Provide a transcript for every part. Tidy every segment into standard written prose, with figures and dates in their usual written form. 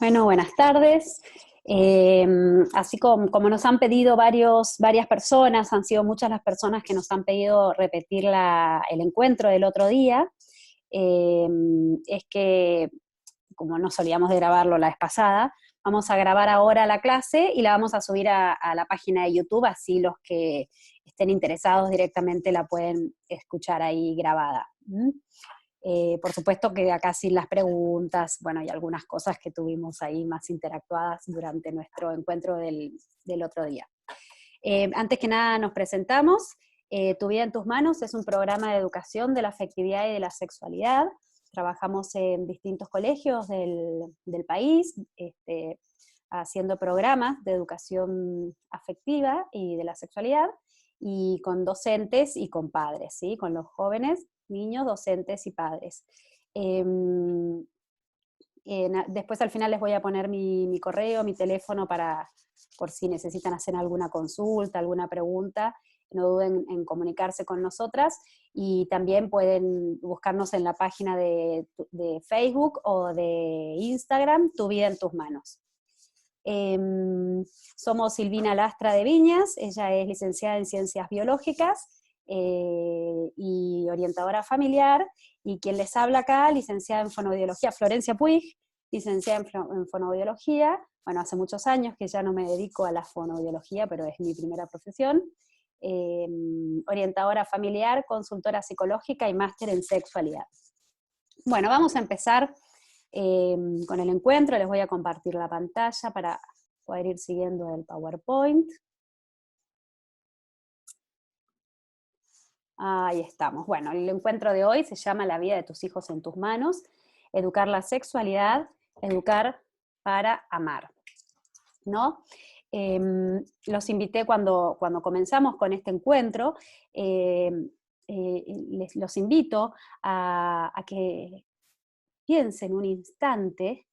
Bueno, buenas tardes. Así como nos han pedido varias personas, han sido muchas las personas que nos han pedido repetir el encuentro del otro día, eh, es que, como no solíamos de grabarlo la vez pasada, vamos a grabar ahora la clase y la vamos a subir a la página de YouTube, así los que estén interesados directamente la pueden escuchar ahí grabada. ¿Mm? Por supuesto que acá sin las preguntas, bueno, y algunas cosas que tuvimos ahí más interactuadas durante nuestro encuentro del otro día. Antes que nada nos presentamos. Tu vida en tus manos es un programa de educación de la afectividad y de la sexualidad. Trabajamos en distintos colegios del país, haciendo programas de educación afectiva y de la sexualidad, y con docentes y con padres, ¿sí? Con los jóvenes, niños, docentes y padres. Eh, Después al final les voy a poner mi correo, mi teléfono por si necesitan hacer alguna consulta, alguna pregunta, no duden en comunicarse con nosotras, y también pueden buscarnos en la página de Facebook o de Instagram, Tu Vida en Tus Manos. Eh, Somos Silvina Lastra de Viñas, ella es licenciada en Ciencias Biológicas y orientadora familiar, y quien les habla acá, licenciada en Fonoaudiología, Florencia Puig, licenciada en Fonoaudiología. Bueno, hace muchos años que ya no me dedico a la fonoaudiología, pero es mi primera profesión. Eh, Orientadora familiar, consultora psicológica y máster en sexualidad. Bueno, vamos a empezar con el encuentro. Les voy a compartir la pantalla para poder ir siguiendo el PowerPoint. Ahí estamos. Bueno, el encuentro de hoy se llama La vida de tus hijos en tus manos, educar la sexualidad, educar para amar, ¿no? Los invité cuando comenzamos con este encuentro, los invito a que piensen un instante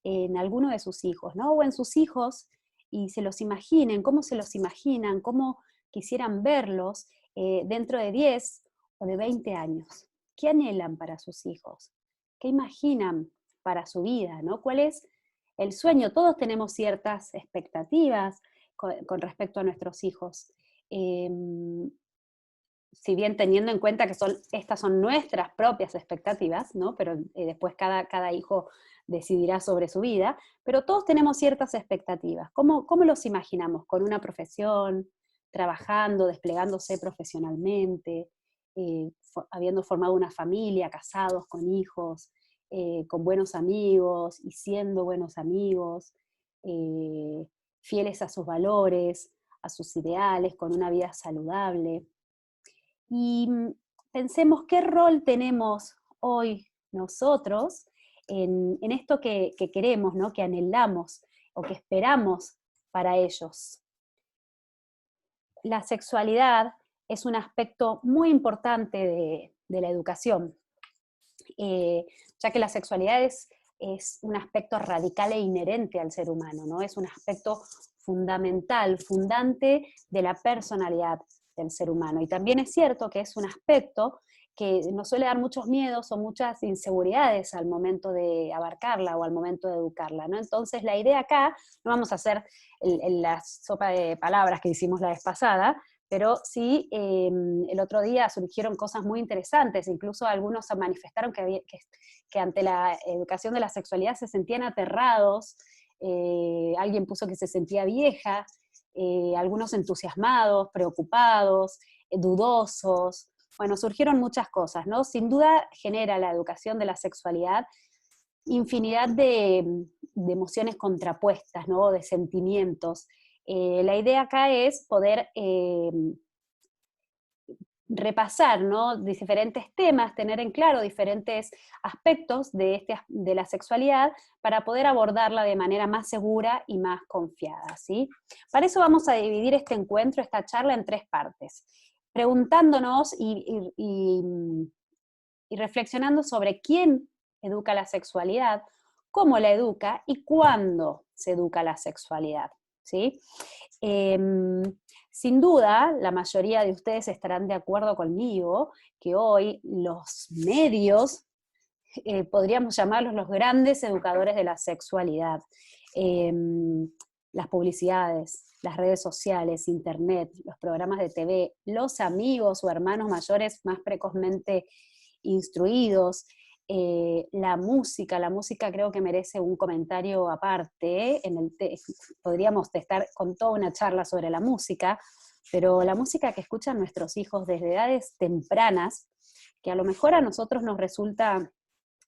en alguno de sus hijos, ¿no? O en sus hijos, y se los imaginen, cómo se los imaginan, cómo quisieran verlos dentro de 10 o de 20 años. ¿Qué anhelan para sus hijos? ¿Qué imaginan para su vida? ¿No? ¿Cuál es el sueño? Todos tenemos ciertas expectativas con respecto a nuestros hijos. Eh, si bien teniendo en cuenta que estas son nuestras propias expectativas, ¿no? Pero después cada hijo decidirá sobre su vida, pero todos tenemos ciertas expectativas. ¿Cómo los imaginamos? ¿Con una profesión, trabajando, desplegándose profesionalmente, habiendo formado una familia, casados, con hijos, con buenos amigos y siendo buenos amigos, fieles a sus valores, a sus ideales, con una vida saludable? Y pensemos qué rol tenemos hoy nosotros en esto que queremos, ¿no? Que anhelamos o que esperamos para ellos. La sexualidad es un aspecto muy importante de la educación, ya que la sexualidad es un aspecto radical e inherente al ser humano, ¿no? Es un aspecto fundamental, fundante de la personalidad del ser humano. Y también es cierto que es un aspecto que nos suele dar muchos miedos o muchas inseguridades al momento de abarcarla o al momento de educarla, ¿no? Entonces la idea acá, no vamos a hacer la sopa de palabras que hicimos la vez pasada, pero sí el otro día surgieron cosas muy interesantes, incluso algunos se manifestaron que ante la educación de la sexualidad se sentían aterrados, alguien puso que se sentía vieja, algunos entusiasmados, preocupados, dudosos. Bueno, surgieron muchas cosas, ¿no? Sin duda genera la educación de la sexualidad infinidad de emociones contrapuestas, ¿no? De sentimientos. La idea acá es poder repasar, ¿no? Diferentes temas, tener en claro diferentes aspectos de la sexualidad para poder abordarla de manera más segura y más confiada, ¿sí? Para eso vamos a dividir este encuentro, esta charla, en tres partes, preguntándonos y reflexionando sobre quién educa la sexualidad, cómo la educa y cuándo se educa la sexualidad, ¿sí? Eh, Sin duda, la mayoría de ustedes estarán de acuerdo conmigo que hoy los medios podríamos llamarlos los grandes educadores de la sexualidad. Las publicidades, las redes sociales, internet, los programas de TV, los amigos o hermanos mayores más precozmente instruidos, la música creo que merece un comentario aparte, podríamos estar con toda una charla sobre la música, pero la música que escuchan nuestros hijos desde edades tempranas, que a lo mejor a nosotros nos resulta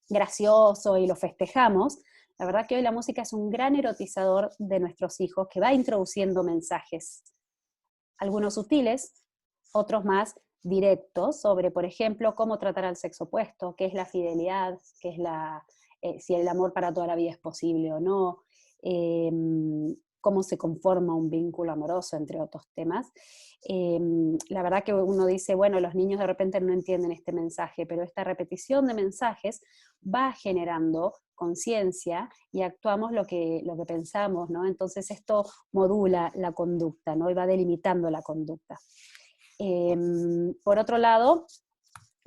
gracioso y lo festejamos, la verdad que hoy la música es un gran erotizador de nuestros hijos que va introduciendo mensajes, algunos sutiles, otros más directos, sobre, por ejemplo, cómo tratar al sexo opuesto, qué es la fidelidad, qué es si el amor para toda la vida es posible o no, eh, cómo se conforma un vínculo amoroso, entre otros temas. La verdad que uno dice, bueno, los niños de repente no entienden este mensaje, pero esta repetición de mensajes va generando conciencia y actuamos lo que pensamos, ¿no? Entonces esto modula la conducta, ¿no? Y va delimitando la conducta. Por otro lado,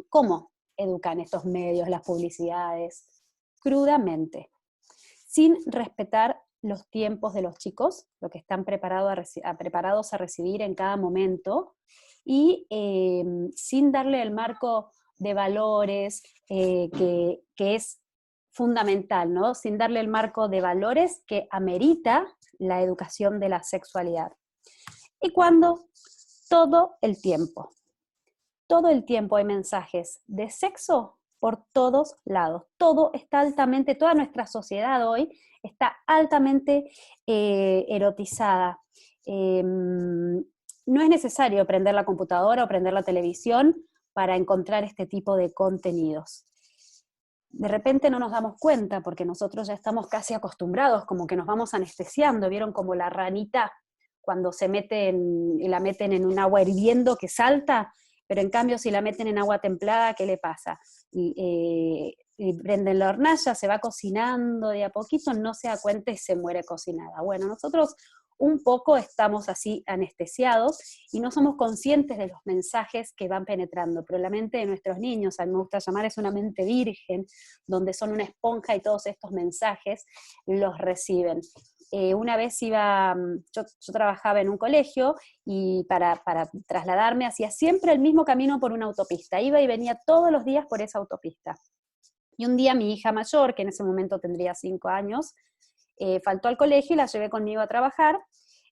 ¿cómo educan estos medios, las publicidades? Crudamente, sin respetar los tiempos de los chicos, lo que están preparados a recibir en cada momento, y sin darle el marco de valores que es fundamental, ¿no? Sin darle el marco de valores que amerita la educación de la sexualidad. Y cuando todo el tiempo hay mensajes de sexo por todos lados. Todo está altamente, toda nuestra sociedad hoy está altamente erotizada. No es necesario prender la computadora o prender la televisión para encontrar este tipo de contenidos. De repente no nos damos cuenta porque nosotros ya estamos casi acostumbrados, como que nos vamos anestesiando. ¿Vieron como la ranita cuando la meten en un agua hirviendo que salta? Pero en cambio si la meten en agua templada, ¿qué le pasa? Y prenden la hornalla, se va cocinando de a poquito, no se da cuenta y se muere cocinada. Bueno, nosotros un poco estamos así anestesiados y no somos conscientes de los mensajes que van penetrando, pero la mente de nuestros niños, a mí me gusta llamar, es una mente virgen, donde son una esponja y todos estos mensajes los reciben. Una vez yo trabajaba en un colegio y para trasladarme hacía siempre el mismo camino por una autopista, iba y venía todos los días por esa autopista. Y un día mi hija mayor, que en ese momento tendría 5 años, faltó al colegio y la llevé conmigo a trabajar,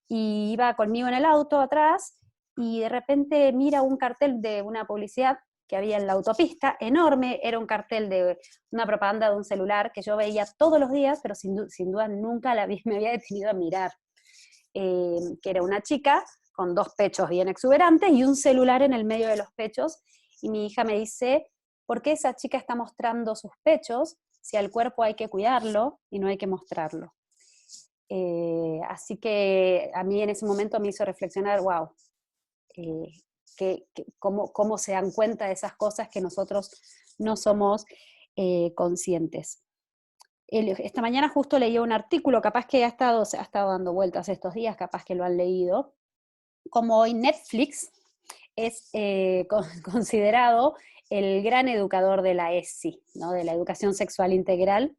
y iba conmigo en el auto atrás, y de repente mira un cartel de una publicidad que había en la autopista, enorme, era un cartel de una propaganda de un celular que yo veía todos los días, pero sin duda nunca me había detenido a mirar, que era una chica con 2 pechos bien exuberantes y un celular en el medio de los pechos, y mi hija me dice, ¿por qué esa chica está mostrando sus pechos si al cuerpo hay que cuidarlo y no hay que mostrarlo? Así que a mí en ese momento me hizo reflexionar, wow, cómo se dan cuenta de esas cosas que nosotros no somos conscientes. Esta mañana justo leí un artículo, capaz que ha estado dando vueltas estos días, capaz que lo han leído, como hoy Netflix es considerado el gran educador de la ESI, ¿no? De la educación sexual integral.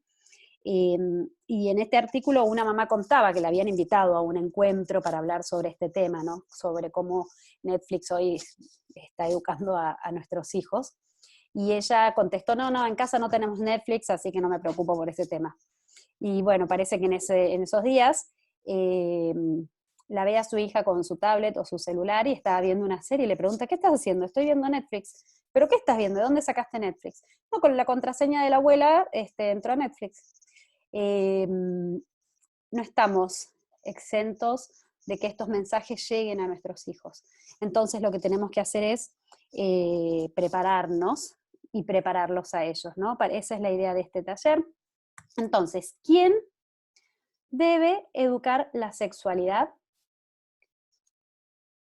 Y en este artículo una mamá contaba que la habían invitado a un encuentro para hablar sobre este tema, ¿no? Sobre cómo Netflix hoy está educando a nuestros hijos. Y ella contestó, no, en casa no tenemos Netflix, así que no me preocupo por ese tema. Y bueno, parece que en esos días la ve a su hija con su tablet o su celular y estaba viendo una serie y le pregunta, ¿qué estás haciendo? Estoy viendo Netflix. ¿Pero qué estás viendo? ¿De dónde sacaste Netflix? No, con la contraseña de la abuela entró a Netflix. No estamos exentos de que estos mensajes lleguen a nuestros hijos. Entonces lo que tenemos que hacer es prepararnos y prepararlos a ellos, ¿no? Esa es la idea de este taller. Entonces, ¿quién debe educar la sexualidad?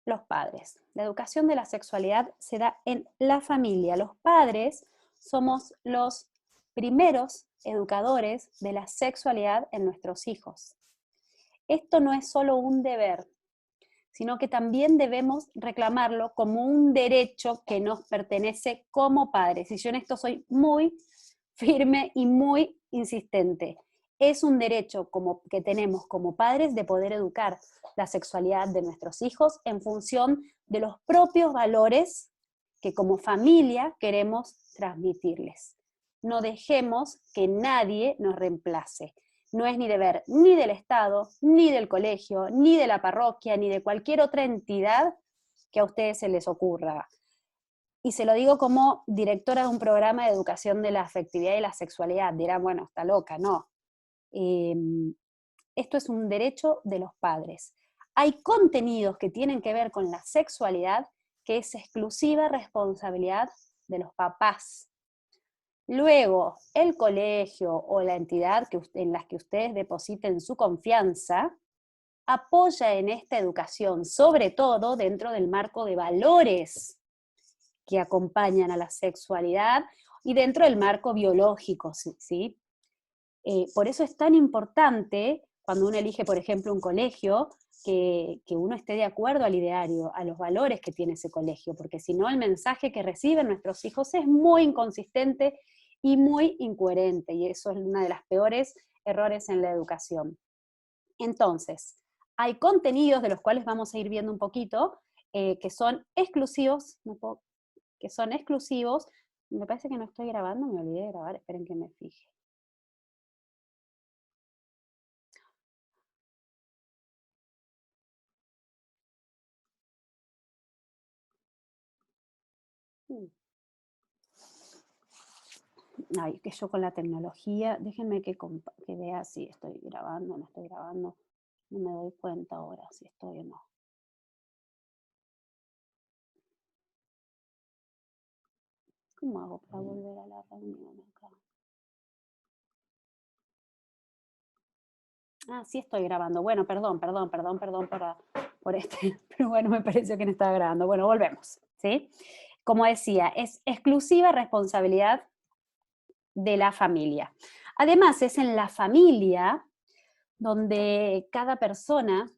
Los padres. La educación de la sexualidad se da en la familia. Los padres somos los primeros educadores de la sexualidad en nuestros hijos. Esto no es solo un deber, sino que también debemos reclamarlo como un derecho que nos pertenece como padres. Y yo en esto soy muy firme y muy insistente. Es un derecho que tenemos como padres de poder educar la sexualidad de nuestros hijos en función de los propios valores que como familia queremos transmitirles. No dejemos que nadie nos reemplace. No es ni deber ni del Estado, ni del colegio, ni de la parroquia, ni de cualquier otra entidad que a ustedes se les ocurra. Y se lo digo como directora de un programa de educación de la afectividad y la sexualidad. Dirán, bueno, está loca, no. Esto es un derecho de los padres. Hay contenidos que tienen que ver con la sexualidad que es exclusiva responsabilidad de los papás. Luego, el colegio o la entidad en las que ustedes depositen su confianza apoya en esta educación, sobre todo dentro del marco de valores que acompañan a la sexualidad y dentro del marco biológico, ¿sí? Por eso es tan importante cuando uno elige, por ejemplo, un colegio, que uno esté de acuerdo al ideario, a los valores que tiene ese colegio, porque si no el mensaje que reciben nuestros hijos es muy inconsistente y muy incoherente, y eso es uno de los peores errores en la educación. Entonces, hay contenidos de los cuales vamos a ir viendo un poquito, que son exclusivos, me parece que no estoy grabando, me olvidé de grabar, esperen que me fije. Ay, que yo con la tecnología, déjenme que vea si estoy grabando o no estoy grabando, no me doy cuenta ahora si estoy o no. ¿Cómo hago para volver a la reunión acá? Ah, sí estoy grabando. Bueno, perdón por este, pero bueno, me pareció que no estaba grabando. Bueno, volvemos, ¿sí? Como decía, es exclusiva responsabilidad de la familia. Además, es en la familia donde cada persona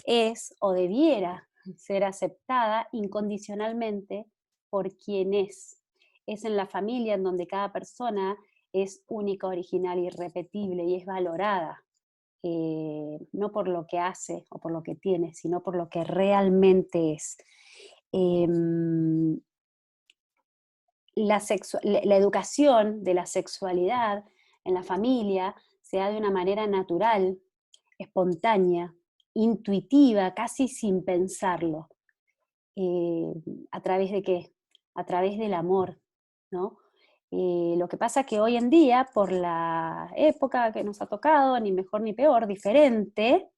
es o debiera ser aceptada incondicionalmente por quien es. Es en la familia en donde cada persona es única, original, irrepetible y es valorada, no por lo que hace o por lo que tiene, sino por lo que realmente es. La educación de la sexualidad en la familia se da de una manera natural, espontánea, intuitiva, casi sin pensarlo. ¿A través de qué? A través del amor, ¿no? Lo que pasa que hoy en día, por la época que nos ha tocado, ni mejor ni peor, diferente,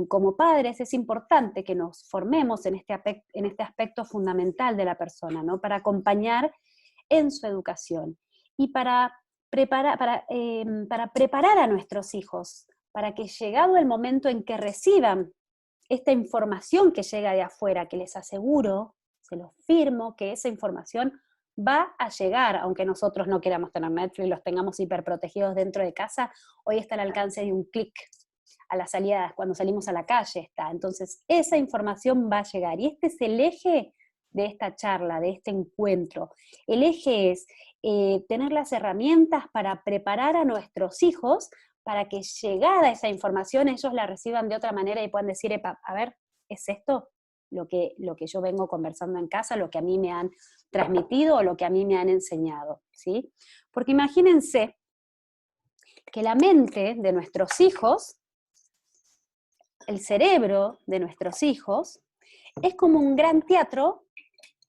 como padres es importante que nos formemos en este aspecto fundamental de la persona, ¿no? Para acompañar en su educación y para preparar a nuestros hijos, para que llegado el momento en que reciban esta información que llega de afuera, que les aseguro, se los firmo, que esa información va a llegar, aunque nosotros no queramos tener Netflix, los tengamos hiperprotegidos dentro de casa, hoy está al alcance de un clic. A la salida, cuando salimos a la calle está. Entonces, esa información va a llegar. Y este es el eje de esta charla, de este encuentro. El eje es tener las herramientas para preparar a nuestros hijos para que llegada esa información ellos la reciban de otra manera y puedan decir, epa, a ver, ¿es esto lo que yo vengo conversando en casa, lo que a mí me han transmitido o lo que a mí me han enseñado? ¿Sí? Porque imagínense que la mente de nuestros hijos, el cerebro de nuestros hijos, es como un gran teatro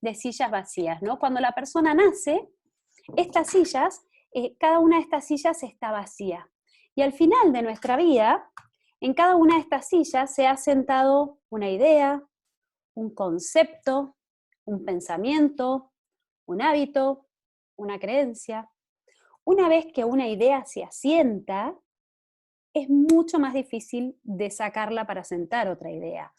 de sillas vacías, ¿no? Cuando la persona nace, estas sillas, cada una de estas sillas está vacía. Y al final de nuestra vida, en cada una de estas sillas se ha sentado una idea, un concepto, un pensamiento, un hábito, una creencia. Una vez que una idea se asienta, es mucho más difícil de sacarla para sentar otra idea.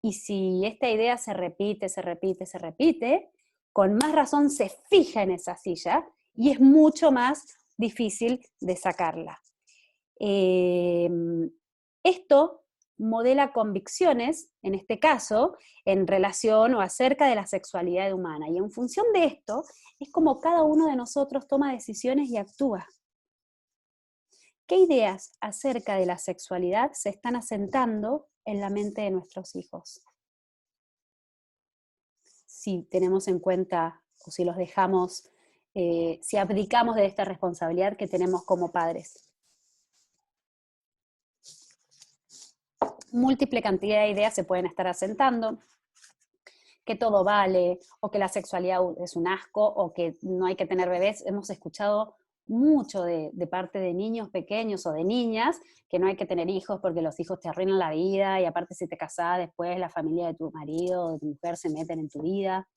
Y si esta idea se repite, con más razón se fija en esa silla y es mucho más difícil de sacarla. Esto modela convicciones, en este caso, en relación o acerca de la sexualidad humana. Y en función de esto, es como cada uno de nosotros toma decisiones y actúa. ¿Qué ideas acerca de la sexualidad se están asentando en la mente de nuestros hijos? Si tenemos en cuenta o si los dejamos, si abdicamos de esta responsabilidad que tenemos como padres. Múltiple cantidad de ideas se pueden estar asentando, que todo vale, o que la sexualidad es un asco, o que no hay que tener bebés. Hemos escuchado mucho de parte de niños pequeños o de niñas que no hay que tener hijos porque los hijos te arruinan la vida y aparte si te casás después la familia de tu marido o de tu mujer se meten en tu vida.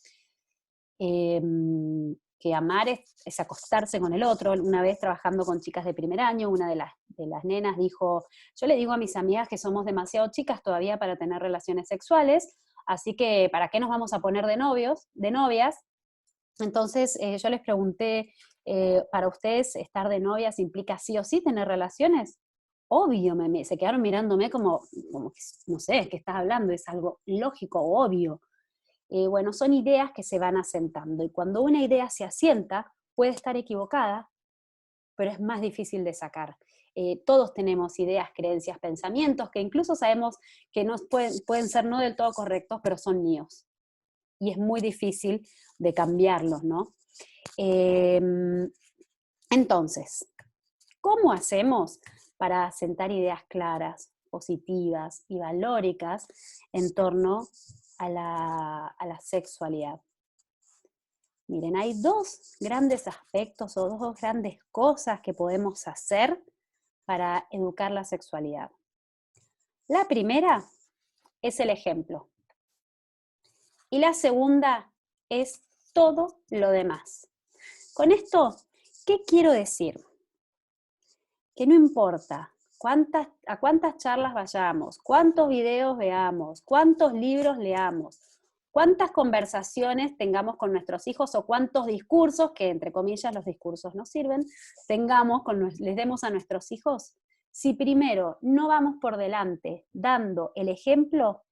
Que amar es acostarse con el otro. Una vez trabajando con chicas de primer año, una de las nenas dijo, yo le digo a mis amigas que somos demasiado chicas todavía para tener relaciones sexuales, así que ¿para qué nos vamos a poner de novios, de novias? Entonces yo les pregunté, ¿para ustedes estar de novias implica sí o sí tener relaciones? Obvio, se quedaron mirándome como que, no sé, ¿qué estás hablando? Es algo lógico, obvio. Bueno, son ideas que se van asentando y cuando una idea se asienta puede estar equivocada, pero es más difícil de sacar. Todos tenemos ideas, creencias, pensamientos que incluso sabemos que no pueden ser no del todo correctos, pero son míos. Y es muy difícil de cambiarlos, ¿no? Entonces, ¿cómo hacemos para asentar ideas claras, positivas y valóricas en torno a la sexualidad? Miren, hay dos grandes aspectos o dos grandes cosas que podemos hacer para educar la sexualidad. La primera es el ejemplo. Y la segunda es todo lo demás. Con esto, ¿qué quiero decir? Que no importa a cuántas charlas vayamos, cuántos videos veamos, cuántos libros leamos, cuántas conversaciones tengamos con nuestros hijos o cuántos discursos, que entre comillas los discursos no sirven, les demos a nuestros hijos, si primero no vamos por delante dando el ejemplo,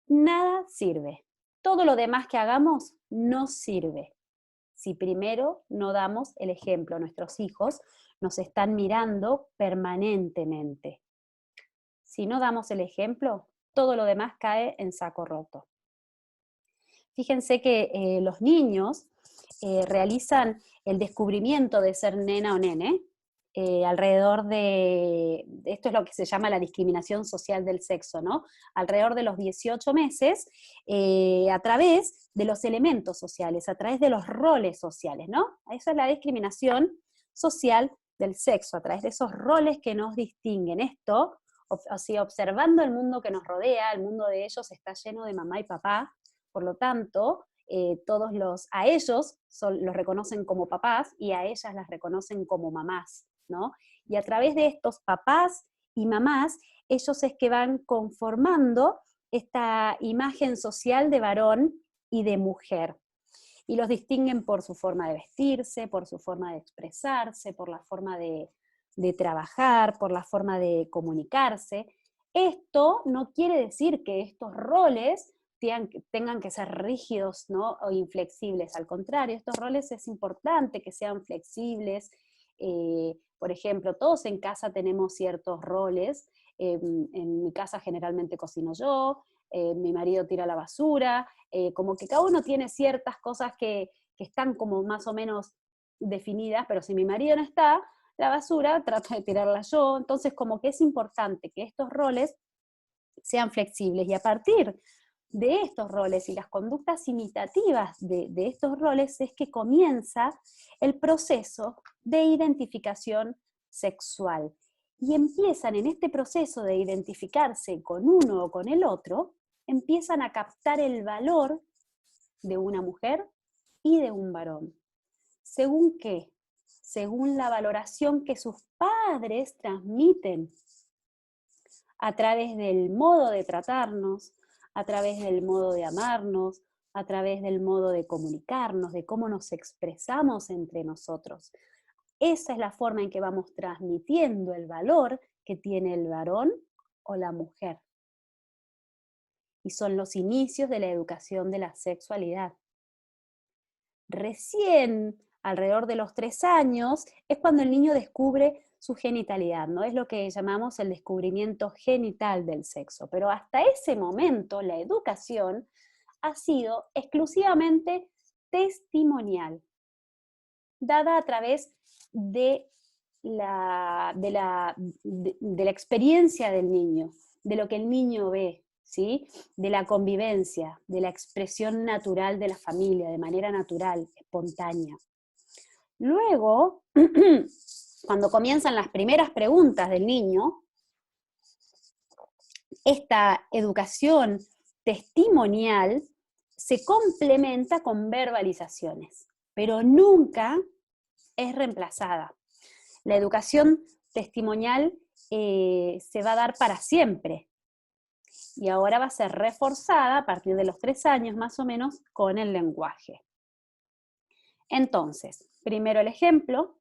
nada sirve. Todo lo demás que hagamos no sirve. Si primero no damos el ejemplo, nuestros hijos nos están mirando permanentemente. Si no damos el ejemplo, todo lo demás cae en saco roto. Fíjense que los niños realizan el descubrimiento de ser nena o nene alrededor esto es lo que se llama la discriminación social del sexo, ¿no? Alrededor de los 18 meses, a través de los elementos sociales, a través de los roles sociales, ¿no? Esa es la discriminación social del sexo, a través de esos roles que nos distinguen. Esto, así observando el mundo que nos rodea, el mundo de ellos está lleno de mamá y papá, por lo tanto, a ellos los reconocen como papás y a ellas las reconocen como mamás, ¿no? Y a través de estos papás y mamás, ellos es que van conformando esta imagen social de varón y de mujer. Y los distinguen por su forma de vestirse, por su forma de expresarse, por la forma de trabajar, por la forma de comunicarse. Esto no quiere decir que estos roles tengan que ser rígidos, ¿no? O inflexibles. Al contrario, estos roles es importante que sean flexibles. Por ejemplo, todos en casa tenemos ciertos roles. En mi casa generalmente cocino yo, mi marido tira la basura, como que cada uno tiene ciertas cosas que están como más o menos definidas, pero si mi marido no está, la basura trato de tirarla yo. Entonces, como que es importante que estos roles sean flexibles y a partir de estos roles y las conductas imitativas de estos roles es que comienza el proceso de identificación sexual. Y empiezan en este proceso de identificarse con uno o con el otro, empiezan a captar el valor de una mujer y de un varón. ¿Según qué? Según la valoración que sus padres transmiten a través del modo de tratarnos, a través del modo de amarnos, a través del modo de comunicarnos, de cómo nos expresamos entre nosotros. Esa es la forma en que vamos transmitiendo el valor que tiene el varón o la mujer. Y son los inicios de la educación de la sexualidad. Recién, alrededor de los 3 años, es cuando el niño descubre su genitalidad, ¿no? Es lo que llamamos el descubrimiento genital del sexo. Pero hasta ese momento, la educación ha sido exclusivamente testimonial, dada a través de la experiencia del niño, de lo que el niño ve, ¿sí? De la convivencia, de la expresión natural de la familia, de manera natural, espontánea. Luego, cuando comienzan las primeras preguntas del niño, esta educación testimonial se complementa con verbalizaciones, pero nunca es reemplazada. La educación testimonial se va a dar para siempre y ahora va a ser reforzada a partir de los 3 años más o menos con el lenguaje. Entonces, primero el ejemplo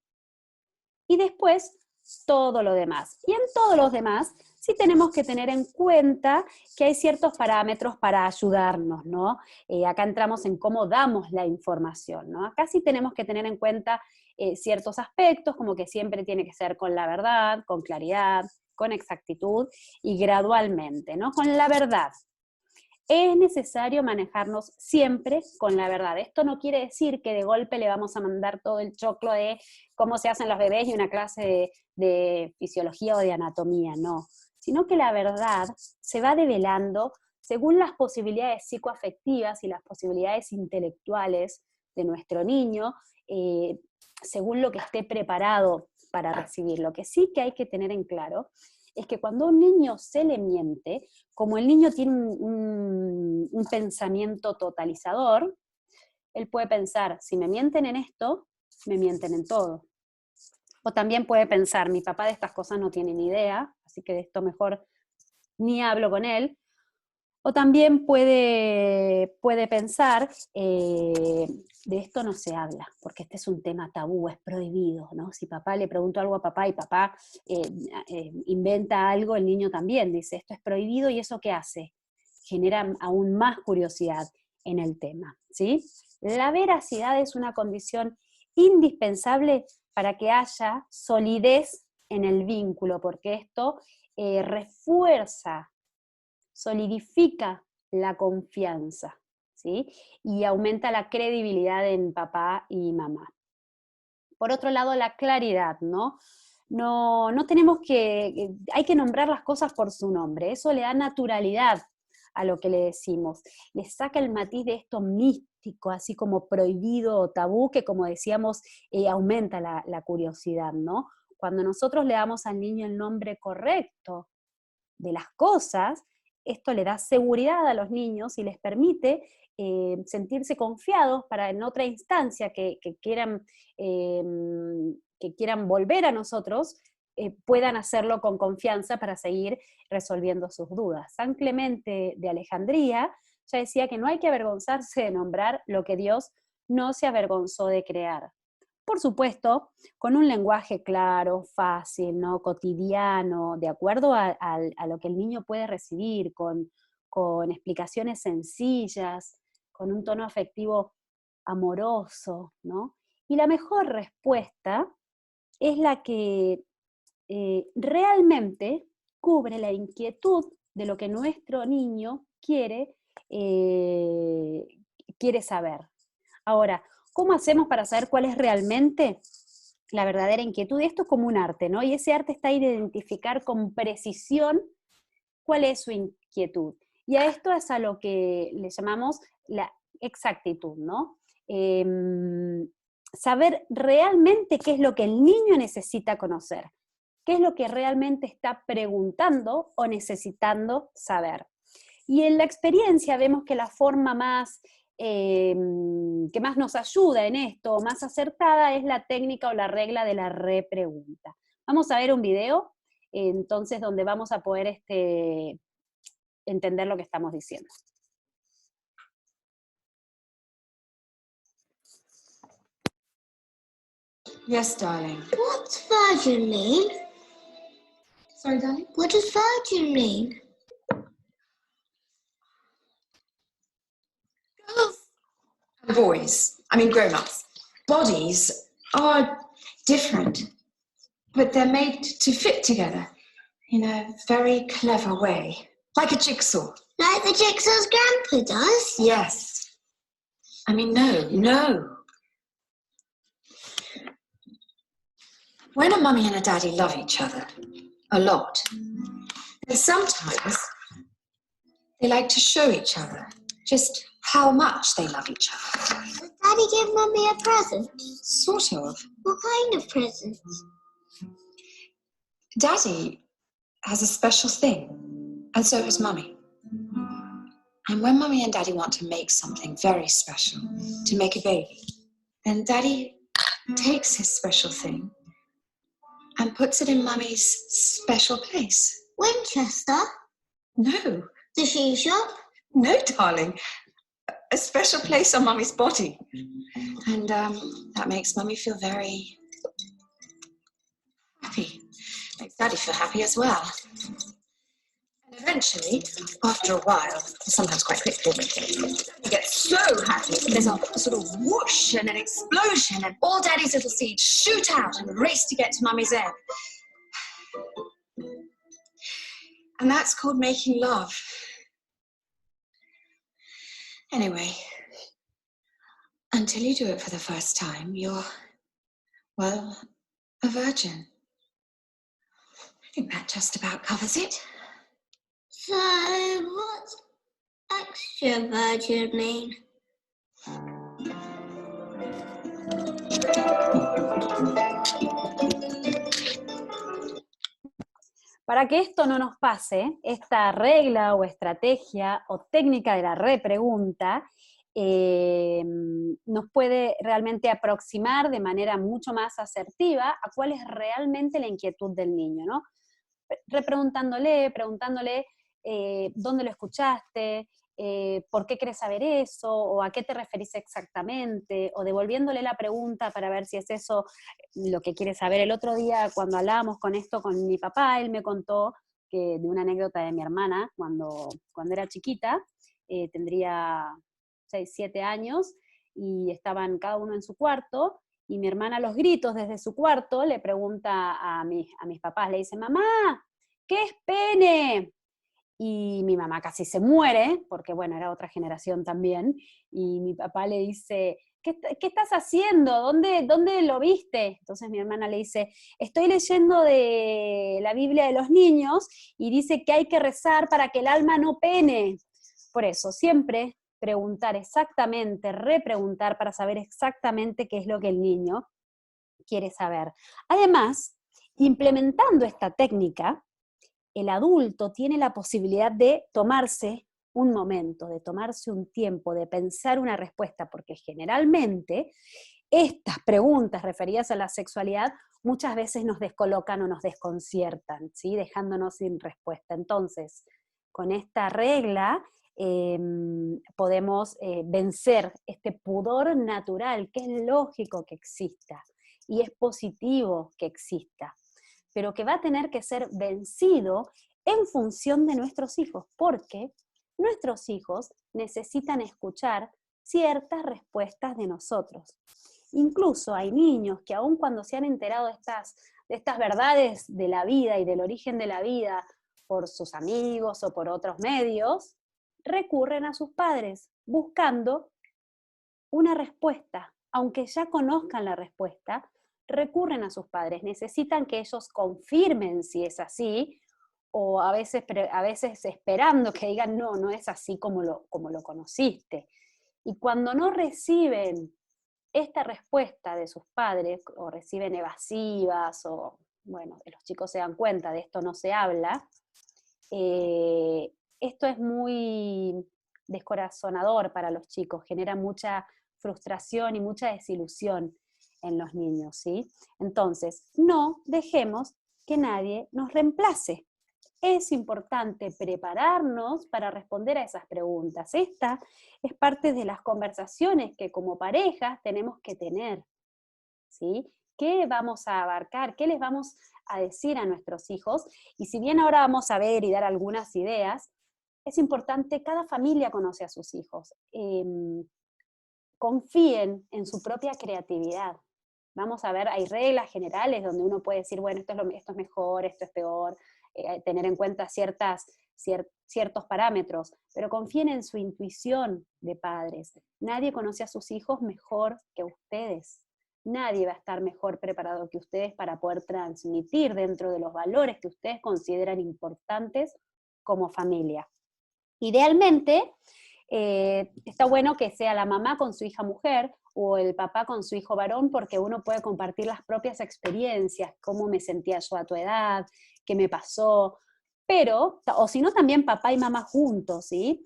y después todo lo demás. Y en todos los demás sí tenemos que tener en cuenta que hay ciertos parámetros para ayudarnos, ¿no? Acá entramos en cómo damos la información, ¿no? Acá sí tenemos que tener en cuenta ciertos aspectos, como que siempre tiene que ser con la verdad, con claridad, con exactitud y gradualmente, ¿no? Con la verdad. Es necesario manejarnos siempre con la verdad. Esto no quiere decir que de golpe le vamos a mandar todo el choclo de cómo se hacen los bebés y una clase de fisiología o de anatomía, no. Sino que la verdad se va develando según las posibilidades psicoafectivas y las posibilidades intelectuales de nuestro niño, según lo que esté preparado para recibir. Lo que sí que hay que tener en claro es que cuando a un niño se le miente, como el niño tiene un pensamiento totalizador, él puede pensar, si me mienten en esto, me mienten en todo. O también puede pensar, mi papá de estas cosas no tiene ni idea, así que de esto mejor ni hablo con él. O también puede pensar, de esto no se habla, porque este es un tema tabú, es prohibido, ¿no? Si papá le pregunto algo a papá y papá inventa algo, el niño también dice, esto es prohibido, ¿y eso qué hace? Genera aún más curiosidad en el tema, ¿sí? La veracidad es una condición indispensable para que haya solidez en el vínculo, porque esto refuerza, solidifica la confianza, ¿sí? Y aumenta la credibilidad en papá y mamá. Por otro lado, la claridad, ¿no? No tenemos hay que nombrar las cosas por su nombre, eso le da naturalidad a lo que le decimos, le saca el matiz de esto místico, así como prohibido o tabú, que como decíamos, aumenta la curiosidad, ¿no? Cuando nosotros le damos al niño el nombre correcto de las cosas, esto le da seguridad a los niños y les permite sentirse confiados para en otra instancia que quieran volver a nosotros, puedan hacerlo con confianza para seguir resolviendo sus dudas. San Clemente de Alejandría ya decía que no hay que avergonzarse de nombrar lo que Dios no se avergonzó de crear. Por supuesto, con un lenguaje claro, fácil, ¿no? Cotidiano, de acuerdo a lo que el niño puede recibir, con explicaciones sencillas, con un tono afectivo amoroso, ¿no? Y la mejor respuesta es la que realmente cubre la inquietud de lo que nuestro niño eh, quiere saber. Ahora, ¿cómo hacemos para saber cuál es realmente la verdadera inquietud? Y esto es como un arte, ¿no? Y ese arte está ahí de identificar con precisión cuál es su inquietud. Y a esto es a lo que le llamamos la exactitud, ¿no? Saber realmente qué es lo que el niño necesita conocer, qué es lo que realmente está preguntando o necesitando saber. Y en la experiencia vemos que la forma que más nos ayuda en esto, más acertada, es la técnica o la regla de la repregunta. Vamos a ver un video, entonces, donde vamos a poder entender lo que estamos diciendo. Yes, darling. What's Virgin mean? Sorry, darling? What does virgin mean? Girls and boys, I mean grown-ups, bodies are different, but they're made to fit together in a very clever way, like a jigsaw. Like the jigsaw's grandpa does? Yes. I mean, no. When a mummy and a daddy love each other a lot, then sometimes they like to show each other just how much they love each other. Does Daddy give Mummy a present? Sort of. What kind of present? Daddy has a special thing, and so has Mummy. And when Mummy and Daddy want to make something very special, to make a baby, then Daddy takes his special thing and puts it in Mummy's special place. Winchester? No, The shoe shop? no, darling. A special place on Mummy's body. And that makes Mummy feel very happy. Makes Daddy feel happy as well. And eventually, after a while, sometimes quite quickly, Daddy gets so happy, there's a sort of whoosh and an explosion, and all Daddy's little seeds shoot out and race to get to Mummy's egg. And that's called making love. Anyway, until you do it for the first time, you're, well, a virgin. I think that just about covers it. So, what's extra virgin mean? Para que esto no nos pase, esta regla o estrategia o técnica de la repregunta nos puede realmente aproximar de manera mucho más asertiva a cuál es realmente la inquietud del niño, ¿no? Preguntándole dónde lo escuchaste, por qué querés saber eso, o a qué te referís exactamente, o devolviéndole la pregunta para ver si es eso lo que quiere saber. El otro día, cuando hablábamos con esto con mi papá, él me contó de una anécdota de mi hermana cuando era chiquita, tendría 6, 7 años, y estaban cada uno en su cuarto, y mi hermana a los gritos desde su cuarto le pregunta a mis papás, le dice, mamá, ¿qué es pene? Y mi mamá casi se muere, porque bueno, era otra generación también, y mi papá le dice, ¿qué estás haciendo? ¿Dónde lo viste? Entonces mi hermana le dice, estoy leyendo de la Biblia de los niños, y dice que hay que rezar para que el alma no pene. Por eso, siempre preguntar exactamente, repreguntar para saber exactamente qué es lo que el niño quiere saber. Además, implementando esta técnica, el adulto tiene la posibilidad de tomarse un momento, de tomarse un tiempo, de pensar una respuesta, porque generalmente estas preguntas referidas a la sexualidad muchas veces nos descolocan o nos desconciertan, ¿sí? Dejándonos sin respuesta. Entonces, con esta regla podemos vencer este pudor natural, que es lógico que exista, y es positivo que exista, pero que va a tener que ser vencido en función de nuestros hijos, porque nuestros hijos necesitan escuchar ciertas respuestas de nosotros. Incluso hay niños que aun cuando se han enterado de estas verdades de la vida y del origen de la vida por sus amigos o por otros medios, recurren a sus padres buscando una respuesta. Aunque ya conozcan la respuesta, recurren a sus padres, necesitan que ellos confirmen si es así, o a veces esperando que digan, no es así como lo conociste. Y cuando no reciben esta respuesta de sus padres, o reciben evasivas, o bueno, los chicos se dan cuenta de esto, no se habla, esto es muy descorazonador para los chicos, genera mucha frustración y mucha desilusión en los niños, ¿sí? Entonces, no dejemos que nadie nos reemplace. Es importante prepararnos para responder a esas preguntas. Esta es parte de las conversaciones que como parejas tenemos que tener, ¿sí? qué vamos a abarcar, qué les vamos a decir a nuestros hijos. Y si bien ahora vamos a ver y dar algunas ideas, es importante, cada familia conoce a sus hijos. Confíen en su propia creatividad. Vamos a ver, hay reglas generales donde uno puede decir, bueno, esto es mejor, esto es peor, tener en cuenta ciertos parámetros, pero confíen en su intuición de padres. Nadie conoce a sus hijos mejor que ustedes. Nadie va a estar mejor preparado que ustedes para poder transmitir dentro de los valores que ustedes consideran importantes como familia. Idealmente, está bueno que sea la mamá con su hija mujer o el papá con su hijo varón, porque uno puede compartir las propias experiencias, cómo me sentía yo a tu edad, qué me pasó, pero, o si no, también papá y mamá juntos, ¿sí?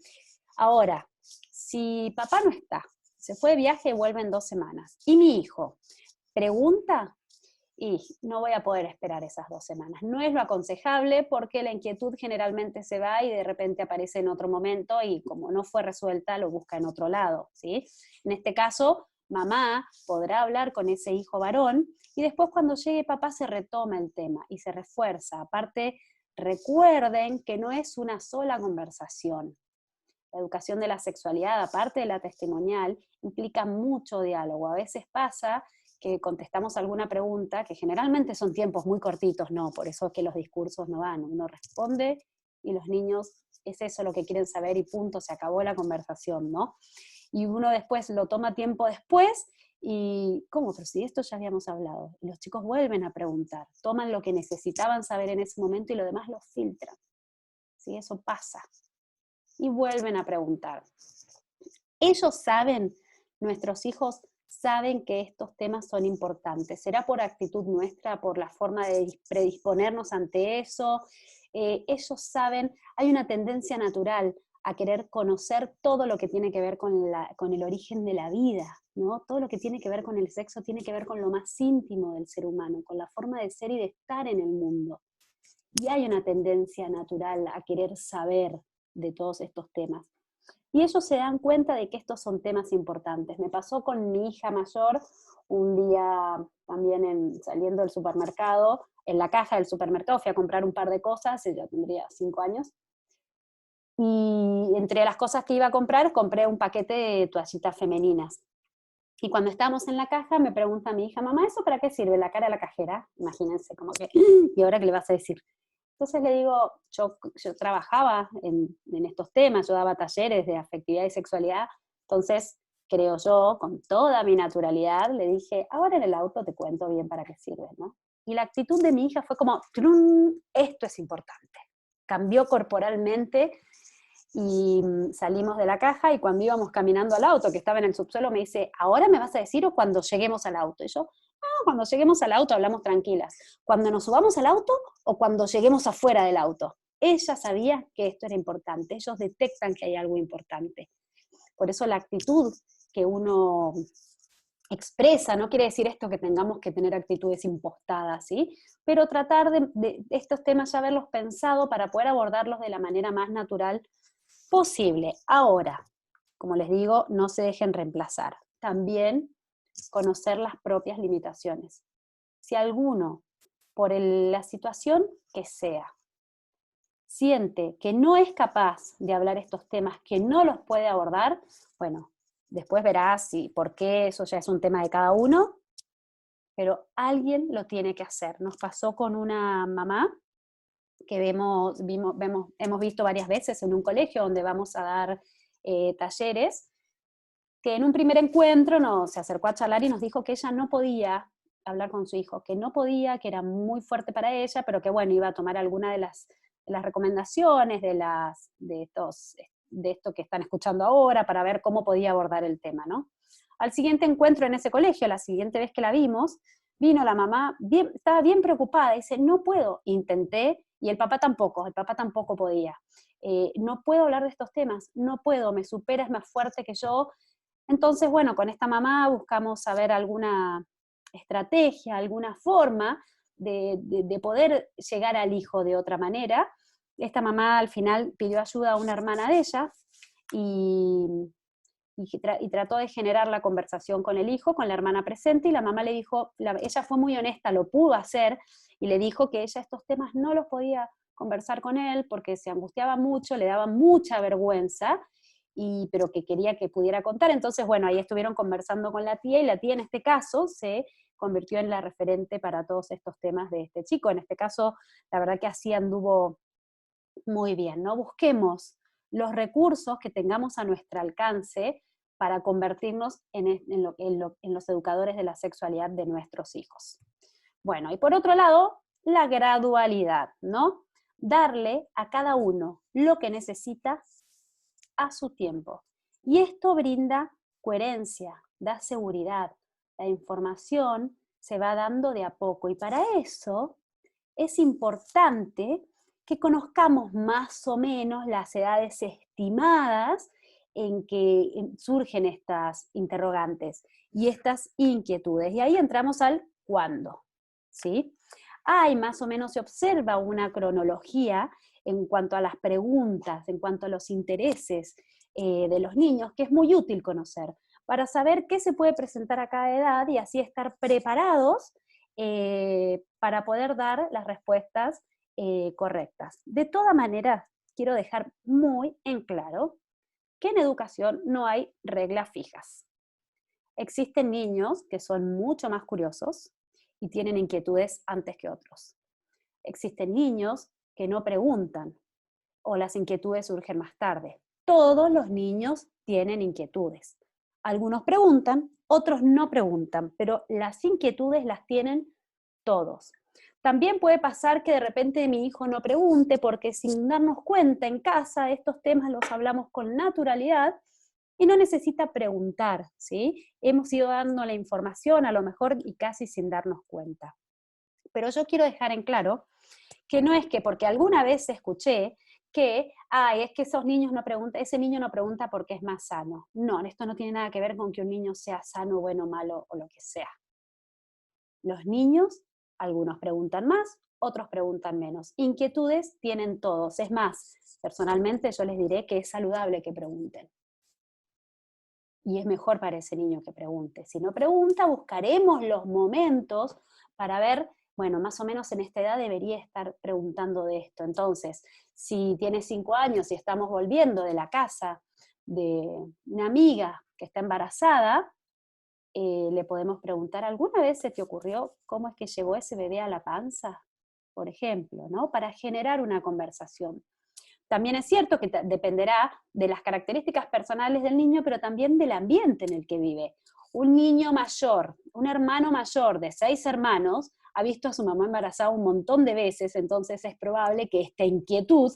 Ahora, si papá no está, se fue de viaje y vuelve en 2 semanas, y mi hijo pregunta, y no voy a poder esperar esas 2 semanas. No es lo aconsejable porque la inquietud generalmente se va y de repente aparece en otro momento y como no fue resuelta, lo busca en otro lado, ¿sí? En este caso, mamá podrá hablar con ese hijo varón y después cuando llegue papá se retoma el tema y se refuerza. Aparte, recuerden que no es una sola conversación. La educación de la sexualidad, aparte de la testimonial, implica mucho diálogo. A veces pasa que contestamos alguna pregunta, que generalmente son tiempos muy cortitos, no, por eso es que los discursos no van, uno responde y los niños es eso lo que quieren saber y punto, se acabó la conversación, ¿no? Y uno después lo toma tiempo después y, ¿cómo? Pero si esto ya habíamos hablado. Y los chicos vuelven a preguntar, toman lo que necesitaban saber en ese momento y lo demás lo filtran, ¿sí? Eso pasa. Y vuelven a preguntar. Ellos saben, nuestros hijos saben que estos temas son importantes. ¿Será por actitud nuestra, por la forma de predisponernos ante eso? Ellos saben, hay una tendencia natural a querer conocer todo lo que tiene que ver con el origen de la vida, ¿no? Todo lo que tiene que ver con el sexo tiene que ver con lo más íntimo del ser humano, con la forma de ser y de estar en el mundo. Y hay una tendencia natural a querer saber de todos estos temas. Y ellos se dan cuenta de que estos son temas importantes. Me pasó con mi hija mayor un día también saliendo del supermercado, en la caja del supermercado fui a comprar un par de cosas, ella tendría 5 años, y entre las cosas que iba a comprar, compré un paquete de toallitas femeninas. Y cuando estábamos en la caja, me pregunta mi hija, mamá, ¿eso para qué sirve? La cara de la cajera, imagínense, como que, ¿y ahora qué le vas a decir? Entonces le digo, yo trabajaba en estos temas, yo daba talleres de afectividad y sexualidad, entonces creo yo, con toda mi naturalidad, le dije, ahora en el auto te cuento bien para qué sirve, ¿no? Y la actitud de mi hija fue como, ¡trun! Esto es importante. Cambió corporalmente y salimos de la caja y cuando íbamos caminando al auto, que estaba en el subsuelo, me dice, ¿ahora me vas a decir o cuando lleguemos al auto? Y yo, no, cuando lleguemos al auto hablamos tranquilas. Cuando nos subamos al auto o cuando lleguemos afuera del auto. Ella sabía que esto era importante, ellos detectan que hay algo importante. Por eso la actitud que uno expresa, no quiere decir esto que tengamos que tener actitudes impostadas, ¿sí? Pero tratar de estos temas ya haberlos pensado para poder abordarlos de la manera más natural posible. Ahora, como les digo, no se dejen reemplazar. También conocer las propias limitaciones. Si alguno, por la situación que sea, siente que no es capaz de hablar estos temas, que no los puede abordar, bueno, después verás por qué, eso ya es un tema de cada uno, pero alguien lo tiene que hacer. Nos pasó con una mamá que hemos visto varias veces en un colegio donde vamos a dar talleres, que en un primer encuentro se acercó a charlar y nos dijo que ella no podía hablar con su hijo, que no podía, que era muy fuerte para ella, pero que bueno, iba a tomar alguna de las recomendaciones de esto que están escuchando ahora para ver cómo podía abordar el tema, ¿no? Al siguiente encuentro en ese colegio, la siguiente vez que la vimos, vino la mamá, estaba bien preocupada, dice, no puedo, intenté, y el papá tampoco podía. No puedo hablar de estos temas, no puedo, me supera, es más fuerte que yo. Entonces, bueno, con esta mamá buscamos saber alguna estrategia, alguna forma de poder llegar al hijo de otra manera. Esta mamá al final pidió ayuda a una hermana de ella y y trató de generar la conversación con el hijo, con la hermana presente, y la mamá le dijo, ella fue muy honesta, lo pudo hacer, y le dijo que ella estos temas no los podía conversar con él porque se angustiaba mucho, le daba mucha vergüenza, pero que quería que pudiera contar. Entonces, bueno, ahí estuvieron conversando con la tía, y la tía en este caso se convirtió en la referente para todos estos temas de este chico. En este caso, la verdad que así anduvo muy bien, ¿no? Busquemos los recursos que tengamos a nuestro alcance para convertirnos en los educadores de la sexualidad de nuestros hijos. Bueno, y por otro lado, la gradualidad, ¿no? Darle a cada uno lo que necesita a su tiempo. Y esto brinda coherencia, da seguridad. La información se va dando de a poco, y para eso es importante que conozcamos más o menos las edades estimadas en que surgen estas interrogantes y estas inquietudes. Y ahí entramos al cuándo, ¿sí? Más o menos se observa una cronología en cuanto a las preguntas, en cuanto a los intereses de los niños, que es muy útil conocer, para saber qué se puede presentar a cada edad y así estar preparados para poder dar las respuestas correctas. De todas maneras, quiero dejar muy en claro que en educación no hay reglas fijas. Existen niños que son mucho más curiosos y tienen inquietudes antes que otros. Existen niños que no preguntan o las inquietudes surgen más tarde. Todos los niños tienen inquietudes. Algunos preguntan, otros no preguntan, pero las inquietudes las tienen todos. También puede pasar que de repente mi hijo no pregunte porque sin darnos cuenta en casa estos temas los hablamos con naturalidad y no necesita preguntar, ¿sí? Hemos ido dando la información a lo mejor y casi sin darnos cuenta. Pero yo quiero dejar en claro que no es que porque alguna vez escuché que, es que esos niños no preguntan, ese niño no pregunta porque es más sano. No, esto no tiene nada que ver con que un niño sea sano, bueno, malo o lo que sea. Los niños, algunos preguntan más, otros preguntan menos. Inquietudes tienen todos. Es más, personalmente yo les diré que es saludable que pregunten. Y es mejor para ese niño que pregunte. Si no pregunta, buscaremos los momentos para ver, bueno, más o menos en esta edad debería estar preguntando de esto. Entonces, si tiene 5 años y estamos volviendo de la casa de una amiga que está embarazada, le podemos preguntar, ¿alguna vez se te ocurrió cómo es que llegó ese bebé a la panza? Por ejemplo, ¿no? Para generar una conversación. También es cierto que dependerá de las características personales del niño, pero también del ambiente en el que vive. Un niño mayor, un hermano mayor de 6 hermanos, ha visto a su mamá embarazada un montón de veces, entonces es probable que esta inquietud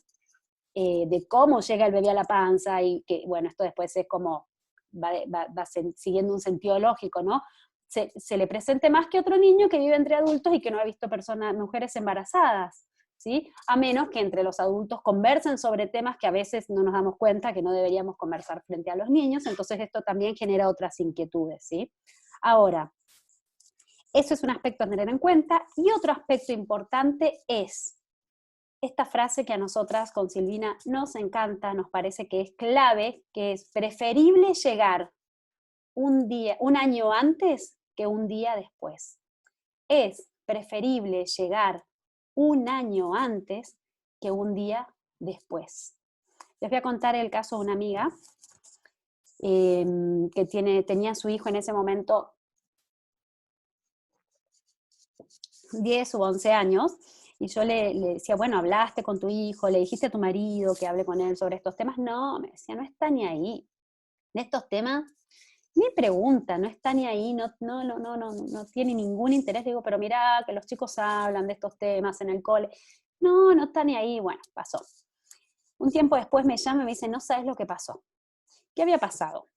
de cómo llega el bebé a la panza, y que, bueno, esto después es como, va siguiendo un sentido lógico, ¿no? Se le presente más que a otro niño que vive entre adultos y que no ha visto mujeres embarazadas, ¿sí? A menos que entre los adultos conversen sobre temas que a veces no nos damos cuenta que no deberíamos conversar frente a los niños, entonces esto también genera otras inquietudes, ¿sí? Ahora, eso es un aspecto a tener en cuenta, y otro aspecto importante es esta frase que a nosotras con Silvina nos encanta, nos parece que es clave, que es preferible llegar un año antes que un día después. Es preferible llegar un año antes que un día después. Les voy a contar el caso de una amiga que tenía a su hijo en ese momento 10 u 11 años, y yo le decía, bueno, ¿hablaste con tu hijo? ¿Le dijiste a tu marido que hable con él sobre estos temas? No, me decía, no está ni ahí. De estos temas, ni pregunta, no está ni ahí, no tiene ningún interés. Digo, pero mirá, que los chicos hablan de estos temas en el cole. No está ni ahí. Bueno, pasó. Un tiempo después me llama y me dice, no sabes lo que pasó. ¿Qué había pasado?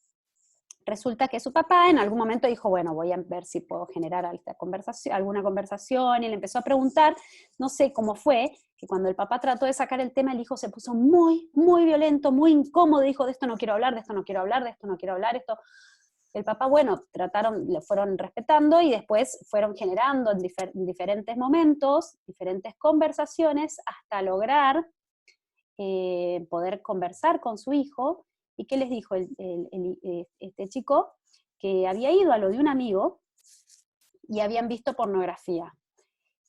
Resulta que su papá en algún momento dijo, bueno, voy a ver si puedo generar alguna conversación, y le empezó a preguntar, no sé cómo fue, que cuando el papá trató de sacar el tema, el hijo se puso muy, muy violento, muy incómodo, dijo, de esto no quiero hablar, de esto no quiero hablar, de esto no quiero hablar, esto. El papá, bueno, le fueron respetando y después fueron generando en diferentes momentos, diferentes conversaciones, hasta lograr poder conversar con su hijo. ¿Y qué les dijo este chico? Que había ido a lo de un amigo y habían visto pornografía.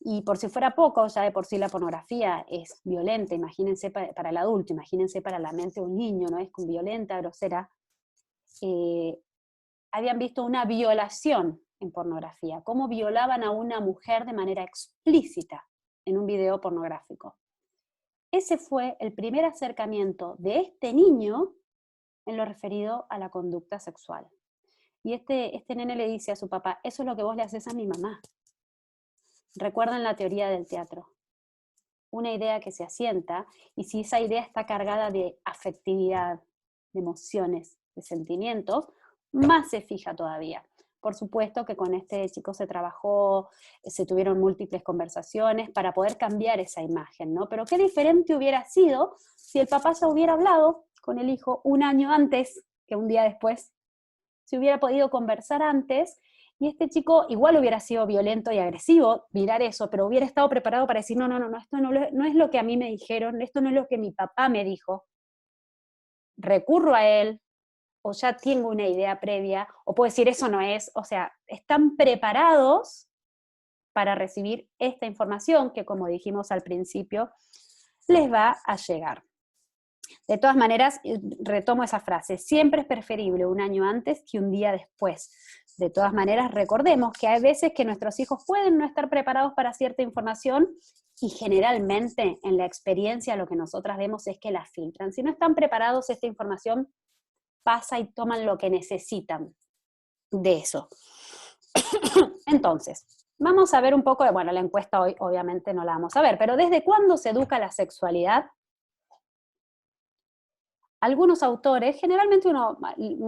Y por si fuera poco, ya de por sí la pornografía es violenta, imagínense para el adulto, imagínense para la mente de un niño, ¿no? Es violenta, grosera. Habían visto una violación en pornografía, cómo violaban a una mujer de manera explícita en un video pornográfico. Ese fue el primer acercamiento de este niño en lo referido a la conducta sexual. Y este nene le dice a su papá, eso es lo que vos le haces a mi mamá. Recuerdan la teoría del teatro. Una idea que se asienta, y si esa idea está cargada de afectividad, de emociones, de sentimientos, más se fija todavía. Por supuesto que con este chico se trabajó, se tuvieron múltiples conversaciones para poder cambiar esa imagen, ¿no? Pero qué diferente hubiera sido si el papá ya hubiera hablado con el hijo un año antes que un día después, si hubiera podido conversar antes, y este chico igual hubiera sido violento y agresivo, mirar eso, pero hubiera estado preparado para decir, no, esto no es lo que a mí me dijeron, esto no es lo que mi papá me dijo. Recurro a él, o ya tengo una idea previa, o puedo decir, eso no es, o sea, están preparados para recibir esta información que, como dijimos al principio, les va a llegar. De todas maneras, retomo esa frase, siempre es preferible un año antes que un día después. De todas maneras, recordemos que hay veces que nuestros hijos pueden no estar preparados para cierta información y generalmente en la experiencia lo que nosotras vemos es que la filtran. Si no están preparados, esta información pasa y toman lo que necesitan de eso. Entonces, vamos a ver un poco, bueno, la encuesta hoy obviamente no la vamos a ver, pero ¿desde cuándo se educa la sexualidad? Algunos autores, generalmente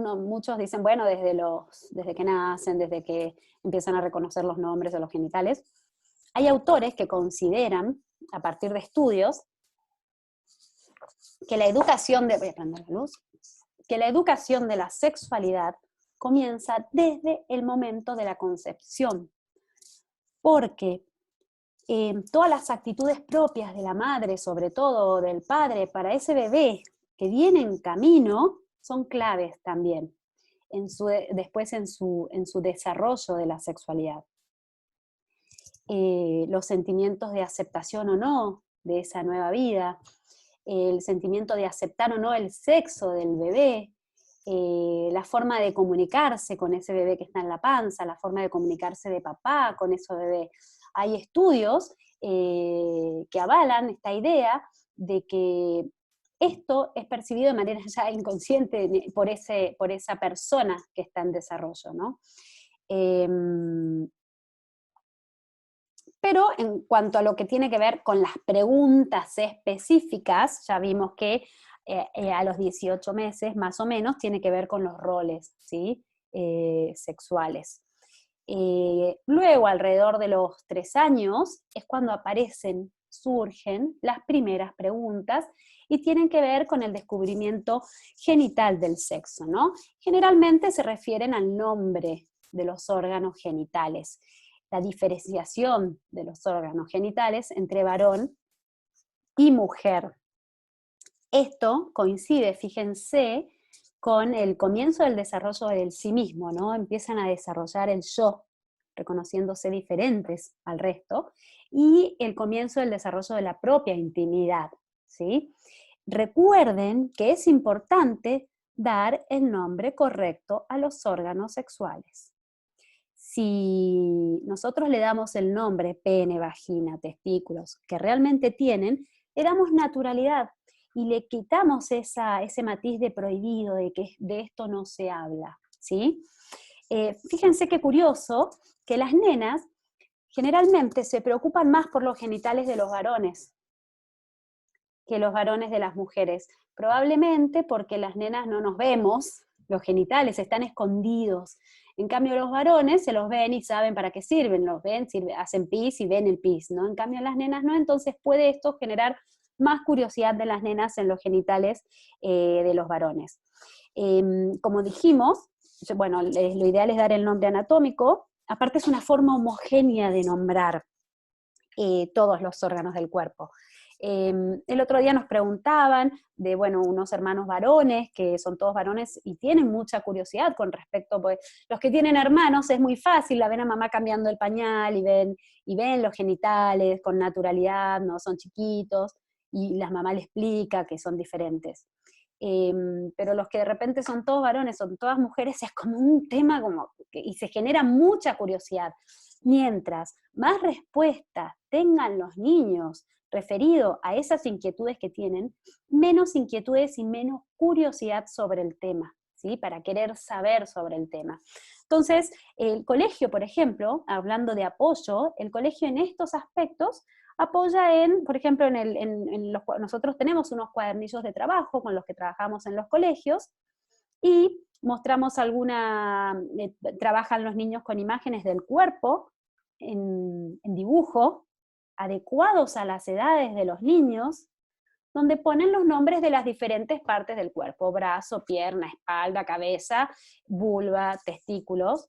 muchos dicen, bueno, desde que nacen, desde que empiezan a reconocer los nombres de los genitales. Hay autores que consideran, a partir de estudios, que la educación voy a prender la luz, que la educación de la sexualidad comienza desde el momento de la concepción, porque todas las actitudes propias de la madre, sobre todo del padre, para ese bebé que viene en camino, son claves también, después en su desarrollo de la sexualidad. Los sentimientos de aceptación o no de esa nueva vida, el sentimiento de aceptar o no el sexo del bebé, la forma de comunicarse con ese bebé que está en la panza, la forma de comunicarse de papá con ese bebé. Hay estudios que avalan esta idea de que esto es percibido de manera ya inconsciente por esa persona que está en desarrollo, ¿no? Pero en cuanto a lo que tiene que ver con las preguntas específicas, ya vimos que a los 18 meses, más o menos, tiene que ver con los roles, ¿sí? Sexuales. Luego, alrededor de los 3 años, es cuando surgen las primeras preguntas y tienen que ver con el descubrimiento genital del sexo, ¿no? Generalmente se refieren al nombre de los órganos genitales, la diferenciación de los órganos genitales entre varón y mujer. Esto coincide, fíjense, con el comienzo del desarrollo del sí mismo, ¿no? Empiezan a desarrollar el yo, reconociéndose diferentes al resto, y el comienzo del desarrollo de la propia intimidad, ¿sí? Recuerden que es importante dar el nombre correcto a los órganos sexuales. Si nosotros le damos el nombre pene, vagina, testículos, que realmente tienen, le damos naturalidad y le quitamos ese matiz de prohibido, de que de esto no se habla, ¿sí? Fíjense qué curioso que las nenas generalmente se preocupan más por los genitales de los varones que los varones de las mujeres. Probablemente porque las nenas no nos vemos, los genitales están escondidos. En cambio los varones se los ven y saben para qué sirven, los ven, hacen pis y ven el pis, ¿no? En cambio las nenas no, entonces puede esto generar más curiosidad de las nenas en los genitales de los varones. Como dijimos, bueno, lo ideal es dar el nombre anatómico, aparte es una forma homogénea de nombrar. todos los órganos del cuerpo. El otro día nos preguntaban de, bueno, unos hermanos varones, que son todos varones y tienen mucha curiosidad con respecto, pues, los que tienen hermanos es muy fácil, la ven a mamá cambiando el pañal y ven los genitales con naturalidad, ¿no? Son chiquitos, y la mamá le explica que son diferentes. Pero los que de repente son todos varones, son todas mujeres, es como un tema y se genera mucha curiosidad. Mientras más respuestas tengan los niños referido a esas inquietudes que tienen, menos inquietudes y menos curiosidad sobre el tema, ¿sí? Para querer saber sobre el tema. Entonces, el colegio, por ejemplo, hablando de apoyo, el colegio en estos aspectos apoya por ejemplo, nosotros tenemos unos cuadernillos de trabajo con los que trabajamos en los colegios y mostramos trabajan los niños con imágenes del cuerpo en dibujo, adecuados a las edades de los niños, donde ponen los nombres de las diferentes partes del cuerpo, brazo, pierna, espalda, cabeza, vulva, testículos,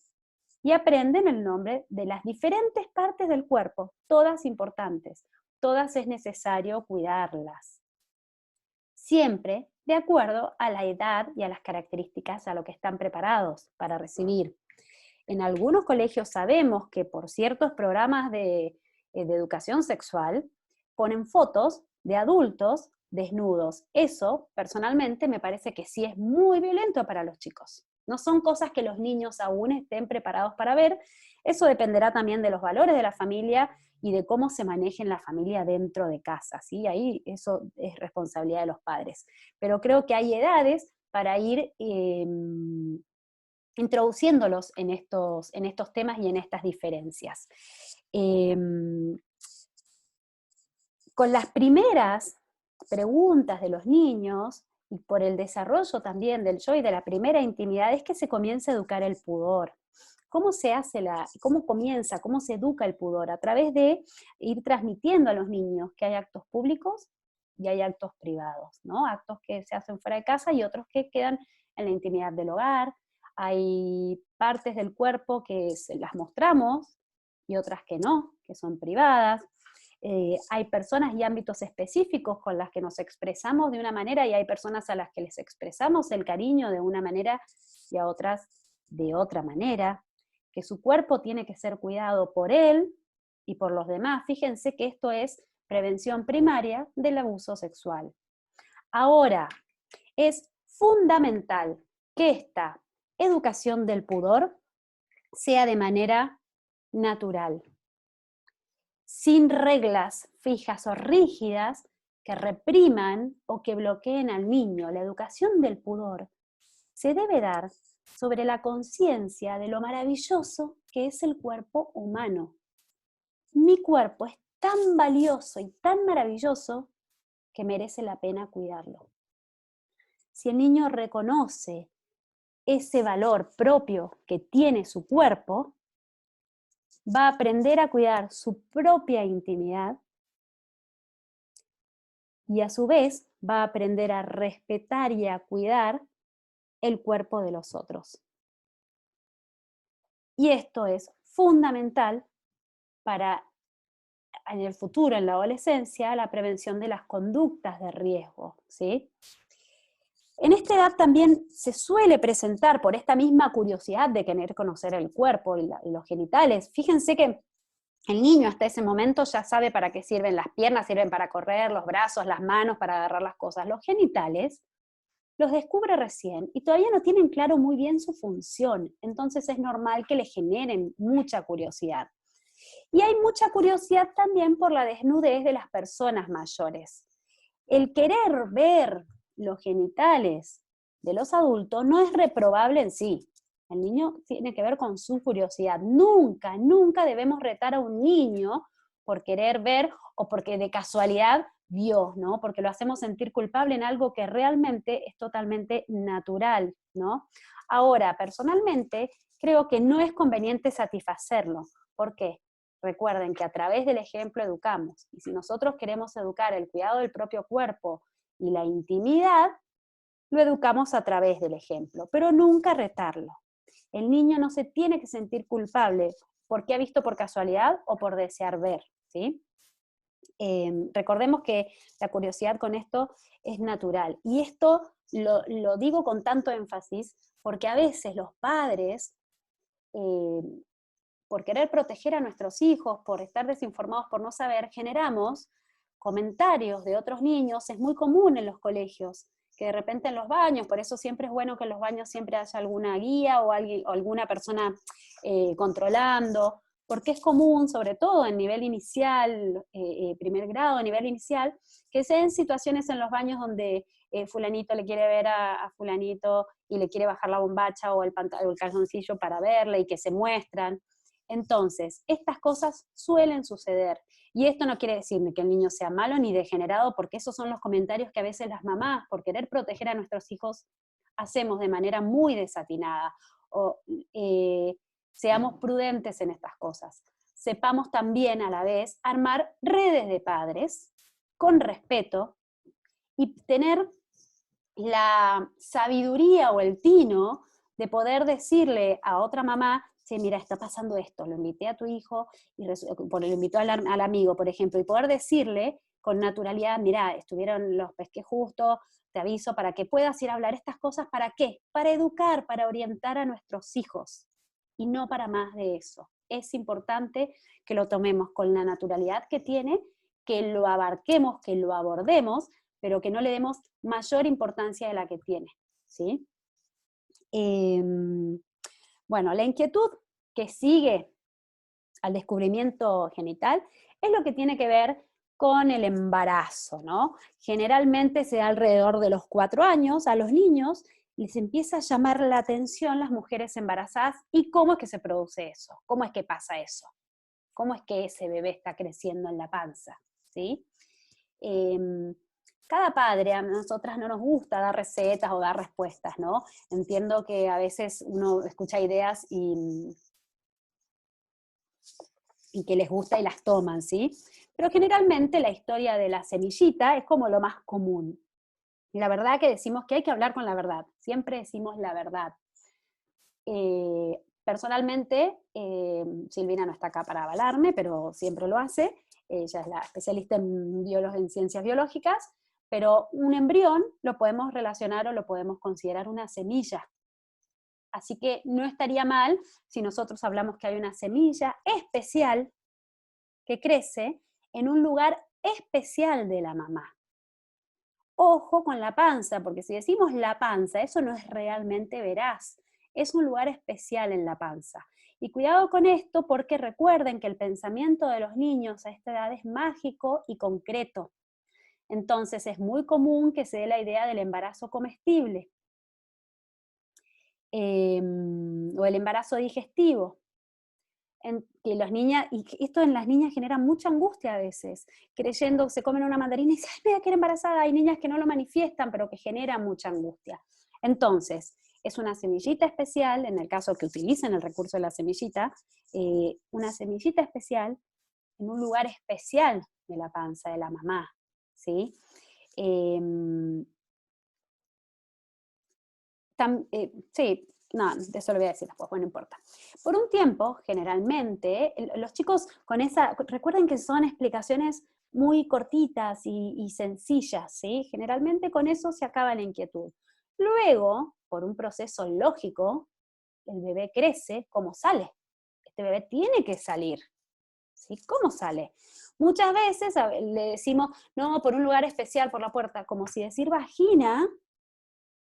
y aprenden el nombre de las diferentes partes del cuerpo, todas importantes, todas es necesario cuidarlas. Siempre de acuerdo a la edad y a las características a lo que están preparados para recibir. En algunos colegios sabemos que por ciertos programas de educación sexual ponen fotos de adultos desnudos. Eso, personalmente, me parece que sí es muy violento para los chicos. No son cosas que los niños aún estén preparados para ver. Eso dependerá también de los valores de la familia y de cómo se maneje en la familia dentro de casa, ¿sí? Ahí eso es responsabilidad de los padres. Pero creo que hay edades para ir introduciéndolos en estos temas y en estas diferencias. Con las primeras preguntas de los niños, y por el desarrollo también del yo y de la primera intimidad, es que se comienza a educar el pudor. ¿Cómo se cómo se educa el pudor? A través de ir transmitiendo a los niños que hay actos públicos y hay actos privados, ¿no? Actos que se hacen fuera de casa y otros que quedan en la intimidad del hogar. Hay partes del cuerpo que se las mostramos y otras que no, que son privadas. Hay personas y ámbitos específicos con las que nos expresamos de una manera y hay personas a las que les expresamos el cariño de una manera y a otras de otra manera, que su cuerpo tiene que ser cuidado por él y por los demás. Fíjense que esto es prevención primaria del abuso sexual. Ahora, es fundamental que esta educación del pudor sea de manera natural, sin reglas fijas o rígidas que repriman o que bloqueen al niño. La educación del pudor se debe dar sobre la conciencia de lo maravilloso que es el cuerpo humano. Mi cuerpo es tan valioso y tan maravilloso que merece la pena cuidarlo. Si el niño reconoce ese valor propio que tiene su cuerpo, va a aprender a cuidar su propia intimidad y a su vez va a aprender a respetar y a cuidar el cuerpo de los otros. Y esto es fundamental para, en el futuro, en la adolescencia, la prevención de las conductas de riesgo, ¿sí? En esta edad también se suele presentar, por esta misma curiosidad de querer conocer el cuerpo y los genitales. Fíjense que el niño hasta ese momento ya sabe para qué sirven las piernas, sirven para correr, los brazos, las manos, para agarrar las cosas. Los genitales los descubre recién y todavía no tienen claro muy bien su función, entonces es normal que le generen mucha curiosidad. Y hay mucha curiosidad también por la desnudez de las personas mayores. El querer ver los genitales de los adultos no es reprobable en sí. El niño tiene que ver con su curiosidad. Nunca, nunca debemos retar a un niño por querer ver o porque de casualidad vio, ¿no? Porque lo hacemos sentir culpable en algo que realmente es totalmente natural, ¿no? Ahora, personalmente, creo que no es conveniente satisfacerlo. ¿Por qué? Recuerden que a través del ejemplo educamos. Y si nosotros queremos educar el cuidado del propio cuerpo y la intimidad, lo educamos a través del ejemplo, pero nunca retarlo. El niño no se tiene que sentir culpable porque ha visto por casualidad o por desear ver, ¿sí? Recordemos que la curiosidad con esto es natural. Y esto lo digo con tanto énfasis porque a veces los padres, por querer proteger a nuestros hijos, por estar desinformados, por no saber, generamos comentarios de otros niños. Es muy común en los colegios, que de repente en los baños, por eso siempre es bueno que en los baños siempre haya alguna guía o alguna persona controlando, porque es común, sobre todo en nivel inicial, primer grado, nivel inicial, que se den situaciones en los baños donde fulanito le quiere ver a fulanito y le quiere bajar la bombacha o el calzoncillo para verle y que se muestran. Entonces, estas cosas suelen suceder. Y esto no quiere decir que el niño sea malo ni degenerado, porque esos son los comentarios que a veces las mamás, por querer proteger a nuestros hijos, hacemos de manera muy desatinada. O, seamos prudentes en estas cosas. Sepamos también a la vez armar redes de padres con respeto y tener la sabiduría o el tino de poder decirle a otra mamá, sí, mira, está pasando esto, lo invité a tu hijo, lo invitó al amigo, por ejemplo, y poder decirle con naturalidad, mira, estuvieron los pesqué justo, te aviso, para que puedas ir a hablar estas cosas, ¿para qué? Para educar, para orientar a nuestros hijos, y no para más de eso. Es importante que lo tomemos con la naturalidad que tiene, que lo abarquemos, que lo abordemos, pero que no le demos mayor importancia de la que tiene, ¿sí? Bueno, la inquietud que sigue al descubrimiento genital es lo que tiene que ver con el embarazo, ¿no? Generalmente se da alrededor de los 4 años, a los niños les empieza a llamar la atención las mujeres embarazadas y cómo es que se produce eso, cómo es que pasa eso, cómo es que ese bebé está creciendo en la panza, ¿sí? Cada padre, a nosotras no nos gusta dar recetas o dar respuestas, ¿no? Entiendo que a veces uno escucha ideas y que les gusta y las toman, ¿sí? Pero generalmente la historia de la semillita es como lo más común. Y la verdad que decimos que hay que hablar con la verdad, siempre decimos la verdad. Personalmente, Silvina no está acá para avalarme, pero siempre lo hace, ella es la especialista en ciencias biológicas, pero un embrión lo podemos relacionar o lo podemos considerar una semilla. Así que no estaría mal si nosotros hablamos que hay una semilla especial que crece en un lugar especial de la mamá. Ojo con la panza, porque si decimos la panza, eso no es realmente veraz. Es un lugar especial en la panza. Y cuidado con esto porque recuerden que el pensamiento de los niños a esta edad es mágico y concreto. Entonces es muy común que se dé la idea del embarazo comestible o el embarazo digestivo. Que las niñas, y esto en las niñas genera mucha angustia a veces, creyendo que se comen una mandarina y dicen, ay, me voy a quedar embarazada. Hay niñas que no lo manifiestan, pero que generan mucha angustia. Entonces, es una semillita especial, en el caso que utilicen el recurso de la semillita, una semillita especial en un lugar especial de la panza de la mamá, ¿sí? Sí, no, de eso lo voy a decir después, bueno, no importa. Por un tiempo, generalmente, los chicos con esa, recuerden que son explicaciones muy cortitas y sencillas, ¿sí? Generalmente con eso se acaba la inquietud. Luego, por un proceso lógico, el bebé crece, ¿cómo sale? Este bebé tiene que salir, ¿sí? ¿Cómo sale? Muchas veces le decimos, no, por un lugar especial, por la puerta, como si decir vagina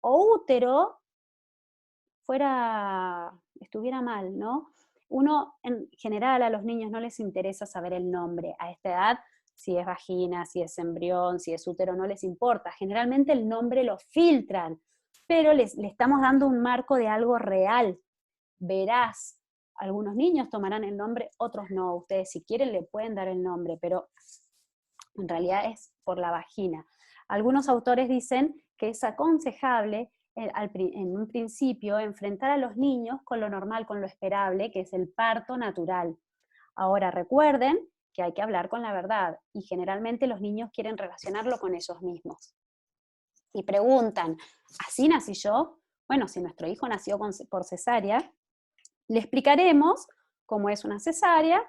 o útero estuviera mal, ¿no? Uno, en general, a los niños no les interesa saber el nombre. A esta edad, si es vagina, si es embrión, si es útero, no les importa. Generalmente el nombre lo filtran, pero le estamos dando un marco de algo real, veraz. Algunos niños tomarán el nombre, otros no. Ustedes si quieren le pueden dar el nombre, pero en realidad es por la vagina. Algunos autores dicen que es aconsejable en un principio enfrentar a los niños con lo normal, con lo esperable, que es el parto natural. Ahora recuerden que hay que hablar con la verdad y generalmente los niños quieren relacionarlo con ellos mismos. Y preguntan, ¿así nací yo? Bueno, si nuestro hijo nació por cesárea, le explicaremos cómo es una cesárea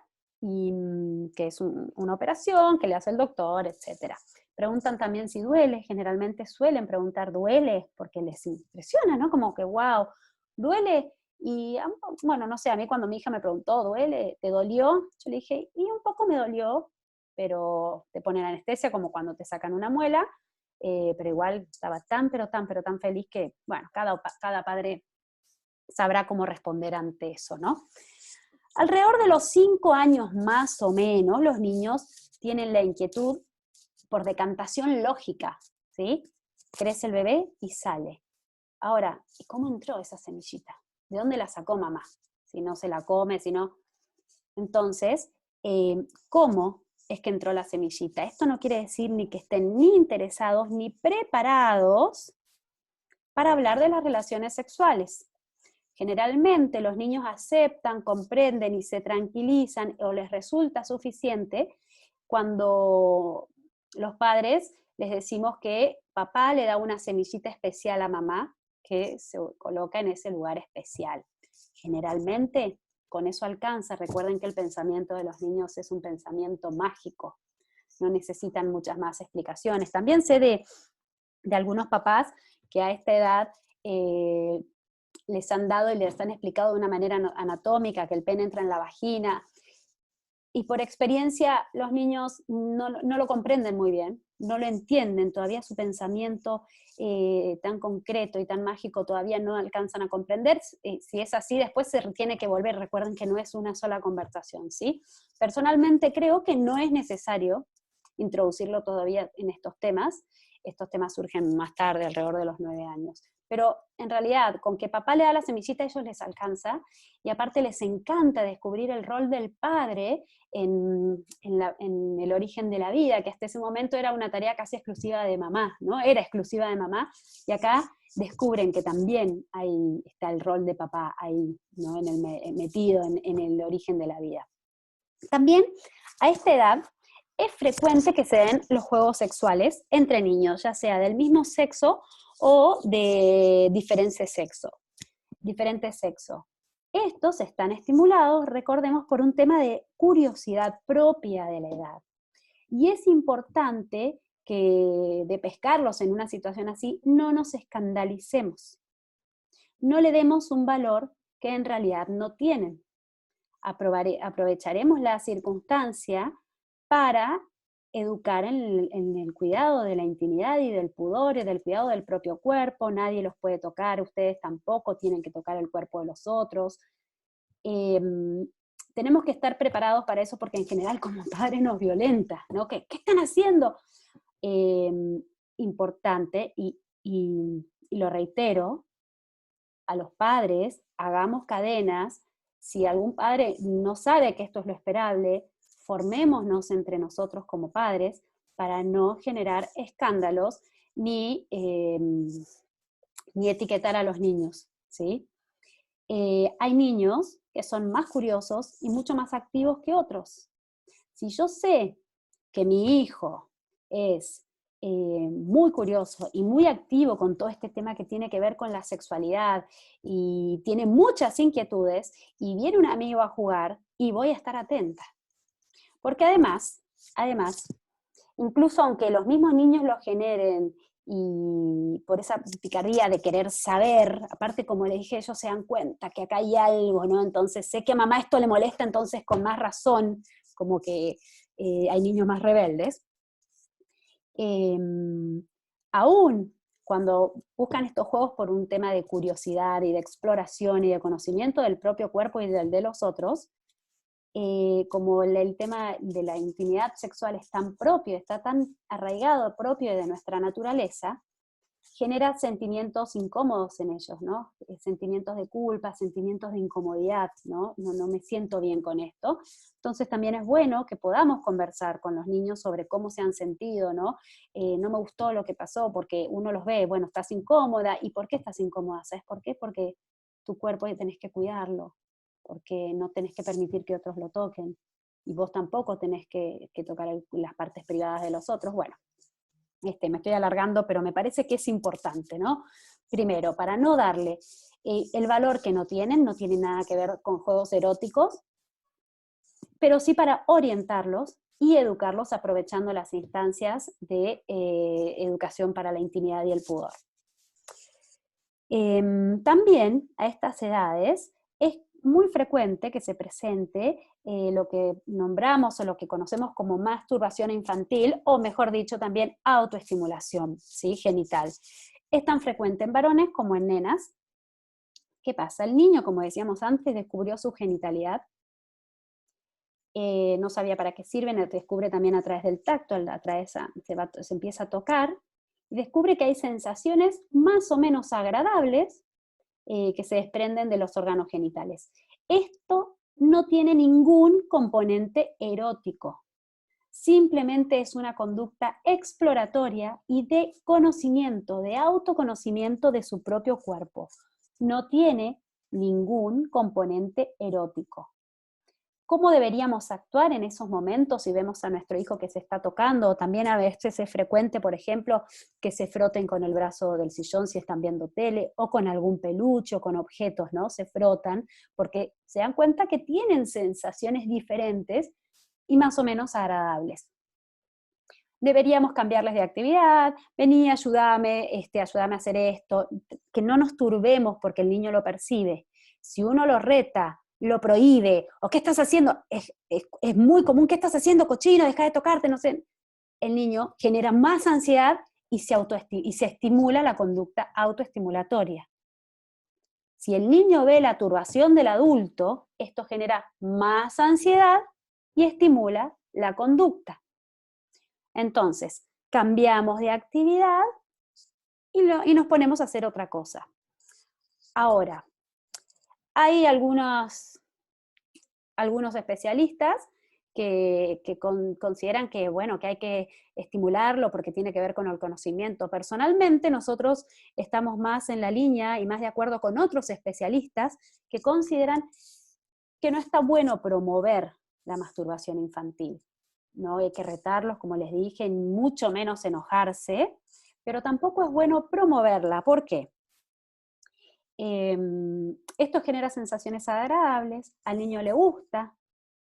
que es una operación que le hace el doctor, etc. Preguntan también si duele, generalmente suelen preguntar, ¿duele? Porque les impresiona, ¿no? Como que, wow, ¿duele? Y bueno, no sé, a mí cuando mi hija me preguntó, ¿duele? ¿Te dolió? Yo le dije, y un poco me dolió, pero te ponen anestesia como cuando te sacan una muela, pero igual estaba pero tan feliz que, bueno, cada padre sabrá cómo responder ante eso, ¿no? Alrededor de los 5 años más o menos, los niños tienen la inquietud por decantación lógica, ¿sí? Crece el bebé y sale. Ahora, ¿y cómo entró esa semillita? ¿De dónde la sacó mamá? Si no se la come, si no... Entonces, ¿cómo es que entró la semillita? Esto no quiere decir ni que estén ni interesados ni preparados para hablar de las relaciones sexuales. Generalmente los niños aceptan, comprenden y se tranquilizan o les resulta suficiente cuando los padres les decimos que papá le da una semillita especial a mamá que se coloca en ese lugar especial. Generalmente con eso alcanza. Recuerden que el pensamiento de los niños es un pensamiento mágico. No necesitan muchas más explicaciones. También sé de algunos papás que a esta edad les han dado y les han explicado de una manera anatómica que el pene entra en la vagina, y por experiencia los niños no lo comprenden muy bien, no lo entienden, todavía su pensamiento tan concreto y tan mágico todavía no alcanzan a comprender. Si es así, después se tiene que volver. Recuerden que no es una sola conversación, ¿sí? Personalmente creo que no es necesario introducirlo todavía en estos temas. Estos temas surgen más tarde, alrededor de los 9 años. Pero en realidad, con que papá le da la semillita, a ellos les alcanza, y aparte les encanta descubrir el rol del padre en el origen de la vida, que hasta ese momento era una tarea casi exclusiva de mamá, ¿no? Era exclusiva de mamá, y acá descubren que también ahí está el rol de papá ahí, ¿no? Metido en el origen de la vida. También a esta edad es frecuente que se den los juegos sexuales entre niños, ya sea del mismo sexo o de diferente sexo. Estos están estimulados, recordemos, por un tema de curiosidad propia de la edad. Y es importante que de pescarlos en una situación así, no nos escandalicemos. No le demos un valor que en realidad no tienen. Aprovecharemos la circunstancia para educar en el cuidado de la intimidad y del pudor y del cuidado del propio cuerpo. Nadie los puede tocar, ustedes tampoco tienen que tocar el cuerpo de los otros. Tenemos que estar preparados para eso porque en general como padres nos violenta, ¿no? ¿Qué están haciendo? Importante, y lo reitero, a los padres, hagamos cadenas. Si algún padre no sabe que esto es lo esperable, formémonos entre nosotros como padres para no generar escándalos ni etiquetar a los niños, ¿sí? Hay niños que son más curiosos y mucho más activos que otros. Si yo sé que mi hijo es muy curioso y muy activo con todo este tema que tiene que ver con la sexualidad y tiene muchas inquietudes, y viene un amigo a jugar, y voy a estar atenta. Porque además, incluso aunque los mismos niños lo generen, y por esa picardía de querer saber, aparte como les dije, ellos se dan cuenta que acá hay algo, ¿no? Entonces sé que a mamá esto le molesta, entonces con más razón, como que hay niños más rebeldes. Aún cuando buscan estos juegos por un tema de curiosidad y de exploración y de conocimiento del propio cuerpo y del de los otros, como el tema de la intimidad sexual es tan propio, está tan arraigado propio de nuestra naturaleza, genera sentimientos incómodos en ellos, ¿no? Sentimientos de culpa, sentimientos de incomodidad, ¿no? No me siento bien con esto. Entonces también es bueno que podamos conversar con los niños sobre cómo se han sentido, ¿no? No me gustó lo que pasó, porque uno los ve, bueno, estás incómoda. ¿Y por qué estás incómoda? ¿Sabes por qué? Porque tu cuerpo tenés que cuidarlo, porque no tenés que permitir que otros lo toquen, y vos tampoco tenés que tocar las partes privadas de los otros. Bueno, me estoy alargando, pero me parece que es importante, ¿no? Primero, para no darle el valor que no tienen nada que ver con juegos eróticos, pero sí para orientarlos y educarlos aprovechando las instancias de educación para la intimidad y el pudor. También a estas edades es muy frecuente que se presente lo que nombramos o lo que conocemos como masturbación infantil, o mejor dicho también autoestimulación, ¿sí? Genital. Es tan frecuente en varones como en nenas. ¿Qué pasa? El niño, como decíamos antes, descubrió su genitalidad, no sabía para qué sirven, descubre también a través del tacto, se empieza a tocar, y descubre que hay sensaciones más o menos agradables que se desprenden de los órganos genitales. Esto no tiene ningún componente erótico, simplemente es una conducta exploratoria y de conocimiento, de autoconocimiento de su propio cuerpo. No tiene ningún componente erótico. ¿Cómo deberíamos actuar en esos momentos si vemos a nuestro hijo que se está tocando? También a veces es frecuente, por ejemplo, que se froten con el brazo del sillón si están viendo tele, o con algún peluche, o con objetos, ¿no? Se frotan, porque se dan cuenta que tienen sensaciones diferentes y más o menos agradables. Deberíamos cambiarles de actividad, vení, ayúdame, ayúdame a hacer esto, que no nos turbemos porque el niño lo percibe. Si uno lo reta, lo prohíbe, o ¿qué estás haciendo? Es muy común, ¿qué estás haciendo, cochino? Deja de tocarte, no sé. El niño genera más ansiedad y se estimula la conducta autoestimulatoria. Si el niño ve la turbación del adulto, esto genera más ansiedad y estimula la conducta. Entonces, cambiamos de actividad y nos ponemos a hacer otra cosa. Ahora, hay algunos especialistas que consideran que, bueno, que hay que estimularlo porque tiene que ver con el conocimiento. Personalmente, nosotros estamos más en la línea y más de acuerdo con otros especialistas que consideran que no está bueno promover la masturbación infantil. No hay que retarlos, como les dije, mucho menos enojarse, pero tampoco es bueno promoverla. ¿Por qué? Esto genera sensaciones agradables, al niño le gusta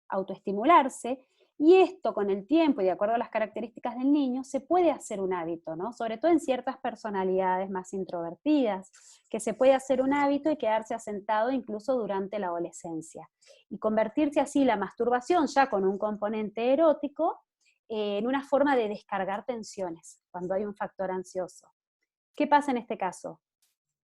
autoestimularse, y esto con el tiempo y de acuerdo a las características del niño se puede hacer un hábito, ¿no? Sobre todo en ciertas personalidades más introvertidas, que se puede hacer un hábito y quedarse asentado incluso durante la adolescencia. Y convertirse así la masturbación, ya con un componente erótico, en una forma de descargar tensiones cuando hay un factor ansioso. ¿Qué pasa en este caso?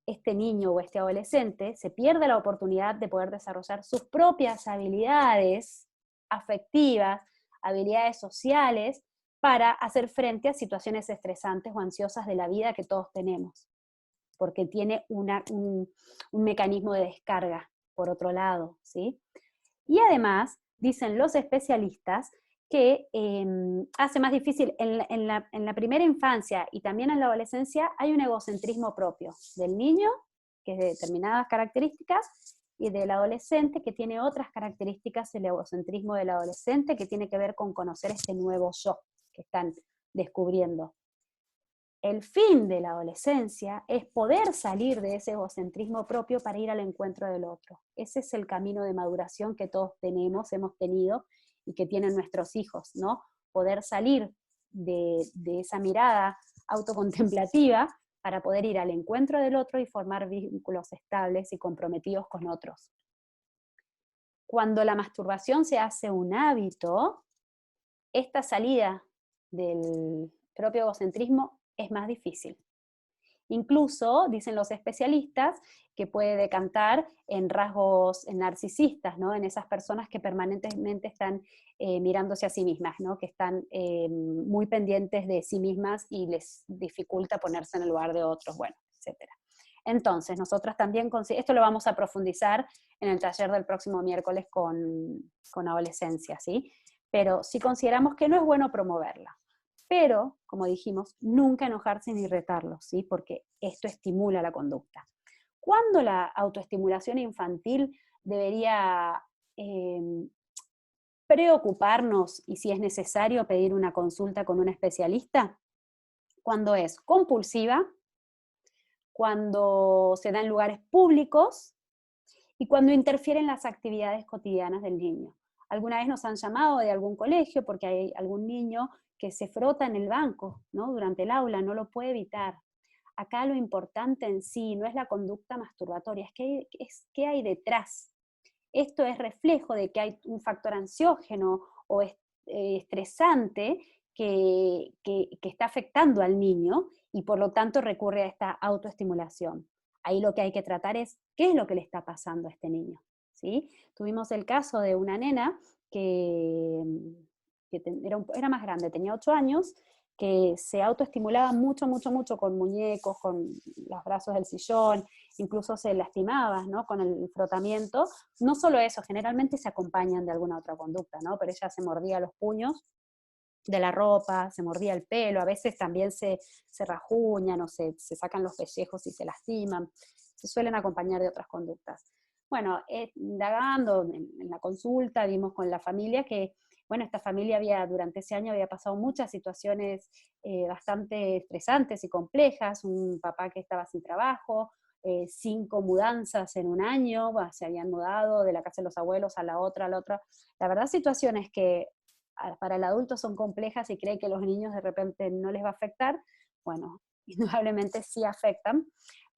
Este niño o este adolescente se pierde la oportunidad de poder desarrollar sus propias habilidades afectivas, habilidades sociales, para hacer frente a situaciones estresantes o ansiosas de la vida que todos tenemos, porque tiene un mecanismo de descarga, por otro lado, ¿sí? Y además, dicen los especialistas, que hace más difícil, en la primera infancia y también en la adolescencia, hay un egocentrismo propio del niño, que es de determinadas características, y del adolescente, que tiene otras características, el egocentrismo del adolescente, que tiene que ver con conocer este nuevo yo que están descubriendo. El fin de la adolescencia es poder salir de ese egocentrismo propio para ir al encuentro del otro. Ese es el camino de maduración que todos tenemos, hemos tenido y que tienen nuestros hijos, ¿no? Poder salir de esa mirada autocontemplativa para poder ir al encuentro del otro y formar vínculos estables y comprometidos con otros. Cuando la masturbación se hace un hábito, esta salida del propio egocentrismo es más difícil. Incluso, dicen los especialistas, que puede decantar en rasgos narcisistas, ¿no? En esas personas que permanentemente están mirándose a sí mismas, ¿no? Que están muy pendientes de sí mismas y les dificulta ponerse en el lugar de otros, bueno, etc. Entonces, nosotras también, esto lo vamos a profundizar en el taller del próximo miércoles con adolescencia, ¿sí? Pero sí consideramos que no es bueno promoverla. Pero, como dijimos, nunca enojarse ni retarlo, ¿sí? Porque esto estimula la conducta. ¿Cuándo la autoestimulación infantil debería preocuparnos y, si es necesario, pedir una consulta con un especialista? Cuando es compulsiva, cuando se da en lugares públicos y cuando interfiere en las actividades cotidianas del niño. Alguna vez nos han llamado de algún colegio porque hay algún niño que se frota en el banco, ¿no? Durante el aula, no lo puede evitar. Acá lo importante en sí no es la conducta masturbatoria, es qué hay detrás. Esto es reflejo de que hay un factor ansiógeno o estresante que está afectando al niño y por lo tanto recurre a esta autoestimulación. Ahí lo que hay que tratar es qué es lo que le está pasando a este niño, ¿sí? Tuvimos el caso de una nena que era más grande, tenía 8 años, que se autoestimulaba mucho, mucho, mucho con muñecos, con los brazos del sillón, incluso se lastimaba, ¿no? Con el frotamiento. No solo eso, generalmente se acompañan de alguna otra conducta, ¿no? Pero ella se mordía los puños de la ropa, se mordía el pelo, a veces también se rajuñan o se sacan los pellejos y se lastiman, se suelen acompañar de otras conductas. Bueno, indagando en la consulta, vimos con la familia que, bueno, esta familia durante ese año había pasado muchas situaciones bastante estresantes y complejas, un papá que estaba sin trabajo, 5 mudanzas en un año, bueno, se habían mudado de la casa de los abuelos a la otra, la verdad situaciones que para el adulto son complejas y cree que los niños de repente no les va a afectar, bueno, indudablemente sí afectan.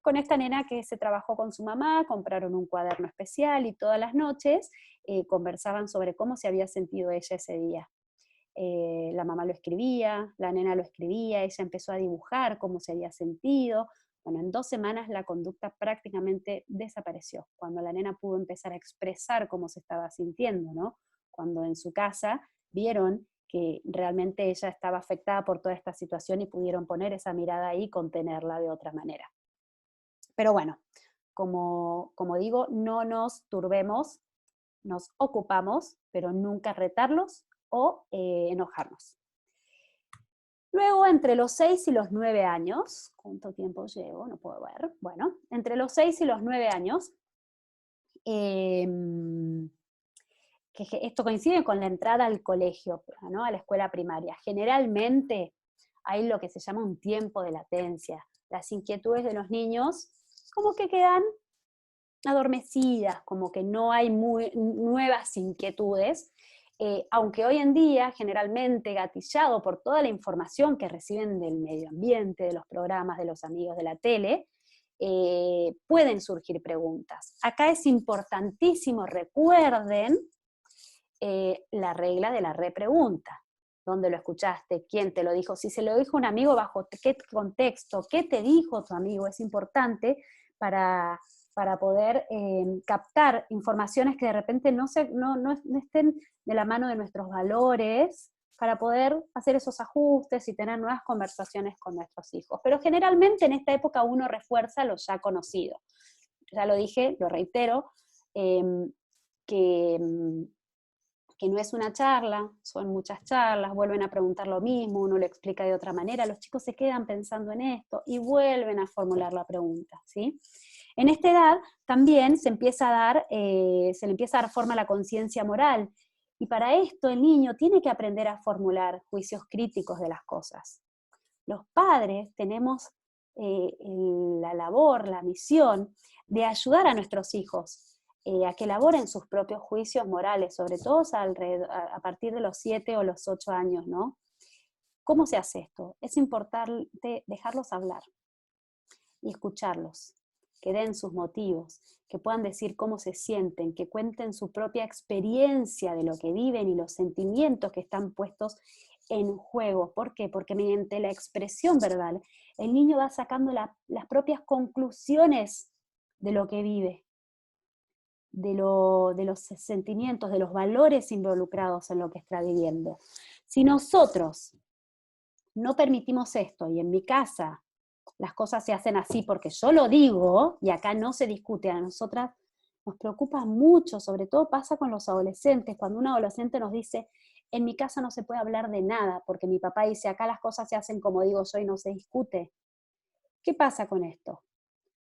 Con esta nena que se trabajó con su mamá, compraron un cuaderno especial y todas las noches conversaban sobre cómo se había sentido ella ese día. La mamá lo escribía, la nena lo escribía, ella empezó a dibujar cómo se había sentido. Bueno, en 2 semanas la conducta prácticamente desapareció, cuando la nena pudo empezar a expresar cómo se estaba sintiendo, ¿no? Cuando en su casa vieron que realmente ella estaba afectada por toda esta situación y pudieron poner esa mirada ahí y contenerla de otra manera. Pero bueno, como digo, no nos turbemos, nos ocupamos, pero nunca retarlos o enojarnos. Luego, entre los 6 y los 9 años, ¿cuánto tiempo llevo? No puedo ver. Bueno, entre los 6 y los 9 años, que esto coincide con la entrada al colegio, ¿no? A la escuela primaria. Generalmente hay lo que se llama un tiempo de latencia. Las inquietudes de los niños como que quedan adormecidas, como que no hay nuevas inquietudes, aunque hoy en día, generalmente gatillado por toda la información que reciben del medio ambiente, de los programas, de los amigos de la tele, pueden surgir preguntas. Acá es importantísimo, recuerden la regla de la repregunta. ¿Dónde lo escuchaste? ¿Quién te lo dijo? Si se lo dijo un amigo, ¿bajo qué contexto? ¿Qué te dijo tu amigo? Es importante para poder captar informaciones que de repente no estén de la mano de nuestros valores, para poder hacer esos ajustes y tener nuevas conversaciones con nuestros hijos. Pero generalmente en esta época uno refuerza lo ya conocido. Ya lo dije, lo reitero, que no es una charla, son muchas charlas, vuelven a preguntar lo mismo, uno lo explica de otra manera, los chicos se quedan pensando en esto y vuelven a formular la pregunta, ¿sí? En esta edad también se le empieza a dar forma a la conciencia moral, y para esto el niño tiene que aprender a formular juicios críticos de las cosas. Los padres tenemos la labor, la misión de ayudar a nuestros hijos a que elaboren sus propios juicios morales, sobre todo a partir de los 7 o los 8 años, ¿no? ¿Cómo se hace esto? Es importante dejarlos hablar y escucharlos, que den sus motivos, que puedan decir cómo se sienten, que cuenten su propia experiencia de lo que viven y los sentimientos que están puestos en juego. ¿Por qué? Porque mediante la expresión verbal, el niño va sacando las propias conclusiones de lo que vive, de los sentimientos, de los valores involucrados en lo que está viviendo. Si nosotros no permitimos esto, y en mi casa las cosas se hacen así porque yo lo digo, y acá no se discute, a nosotras nos preocupa mucho, sobre todo pasa con los adolescentes, cuando un adolescente nos dice, en mi casa no se puede hablar de nada, porque mi papá dice, acá las cosas se hacen como digo yo y no se discute. ¿Qué pasa con esto?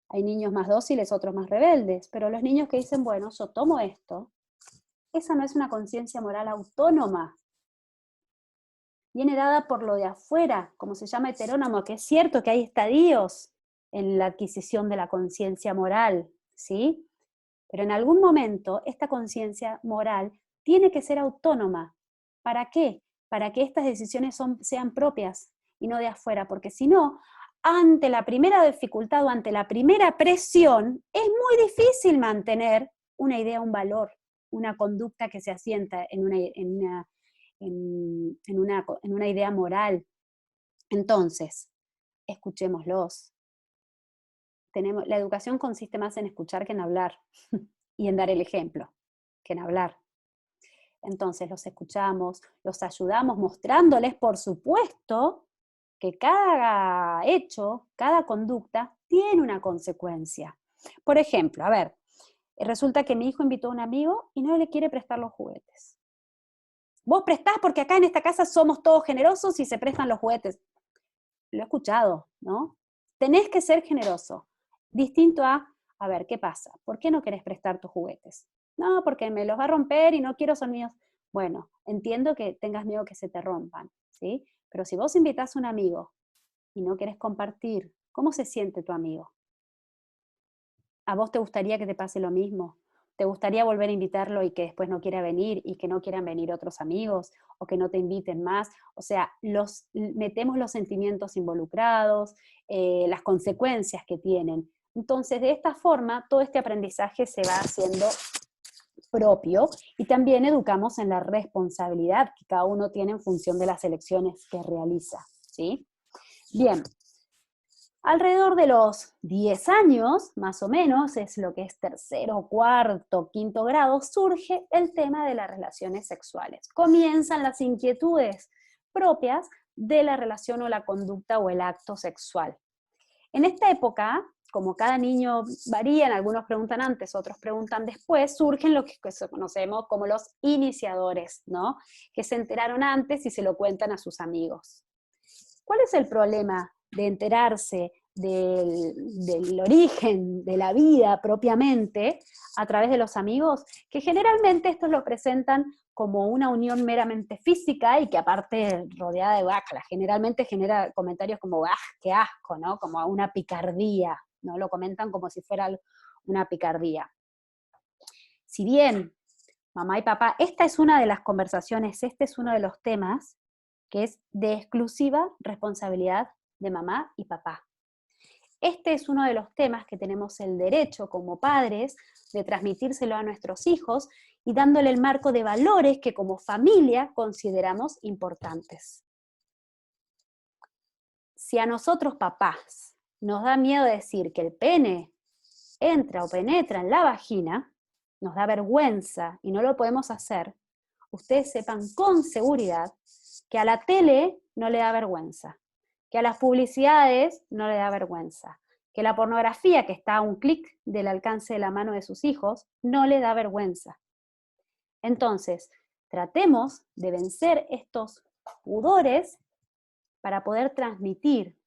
Hay niños más dóciles, otros más rebeldes, pero los niños que dicen, bueno, yo tomo esto, esa no es una conciencia moral autónoma. Viene dada por lo de afuera, como se llama heterónomo, que es cierto que hay estadios en la adquisición de la conciencia moral, ¿sí? Pero en algún momento esta conciencia moral tiene que ser autónoma. ¿Para qué? Para que estas decisiones sean propias y no de afuera, porque si no, ante la primera dificultad o ante la primera presión, es muy difícil mantener una idea, un valor, una conducta que se asienta en una idea moral. Entonces, escuchémoslos. La educación consiste más en escuchar que en hablar y en dar el ejemplo, que en hablar. Entonces los escuchamos, los ayudamos, mostrándoles, por supuesto, que cada hecho, cada conducta tiene una consecuencia. Por ejemplo, a ver, resulta que mi hijo invitó a un amigo y no le quiere prestar los juguetes. Vos prestás porque acá en esta casa somos todos generosos y se prestan los juguetes. Lo he escuchado, ¿no? Tenés que ser generoso. Distinto a ver, ¿qué pasa? ¿Por qué no querés prestar tus juguetes? No, porque me los va a romper y no quiero, son míos. Bueno, entiendo que tengas miedo que se te rompan, ¿sí? Pero si vos invitás a un amigo y no querés compartir, ¿cómo se siente tu amigo? ¿A vos te gustaría que te pase lo mismo? ¿Te gustaría volver a invitarlo y que después no quiera venir y que no quieran venir otros amigos o que no te inviten más? O sea, metemos los sentimientos involucrados, las consecuencias que tienen. Entonces, de esta forma, todo este aprendizaje se va haciendo propio y también educamos en la responsabilidad que cada uno tiene en función de las elecciones que realiza, ¿sí? Bien. Alrededor de los 10 años, más o menos, es lo que es tercero, cuarto, quinto grado, surge el tema de las relaciones sexuales. Comienzan las inquietudes propias de la relación o la conducta o el acto sexual. En esta época, como cada niño varía, algunos preguntan antes, otros preguntan después, surgen lo que conocemos como los iniciadores, ¿no? Que se enteraron antes y se lo cuentan a sus amigos. ¿Cuál es el problema de enterarse del origen de la vida propiamente a través de los amigos? Que generalmente estos lo presentan como una unión meramente física y que aparte rodeada de guácala, generalmente genera comentarios como qué asco, ¿no? Como una picardía, ¿no? Lo comentan como si fuera una picardía. Si bien mamá y papá, esta es una de las conversaciones, este es uno de los temas que es de exclusiva responsabilidad de mamá y papá. Este es uno de los temas que tenemos el derecho como padres de transmitírselo a nuestros hijos y dándole el marco de valores que como familia consideramos importantes. Si a nosotros papás nos da miedo decir que el pene entra o penetra en la vagina, nos da vergüenza y no lo podemos hacer, ustedes sepan con seguridad que a la tele no le da vergüenza, que a las publicidades no le da vergüenza, que la pornografía que está a un clic del alcance de la mano de sus hijos no le da vergüenza. Entonces, tratemos de vencer estos pudores para poder transmitir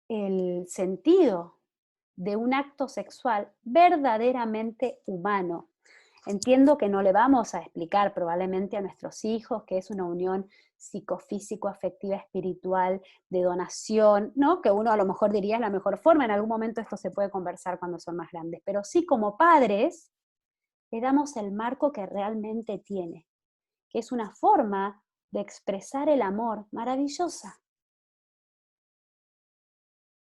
el sentido de un acto sexual verdaderamente humano. Entiendo que no le vamos a explicar probablemente a nuestros hijos que es una unión psicofísico, afectiva, espiritual, de donación, ¿no? Que uno a lo mejor diría es la mejor forma, en algún momento esto se puede conversar cuando son más grandes, pero sí como padres le damos el marco que realmente tiene, que es una forma de expresar el amor maravillosa,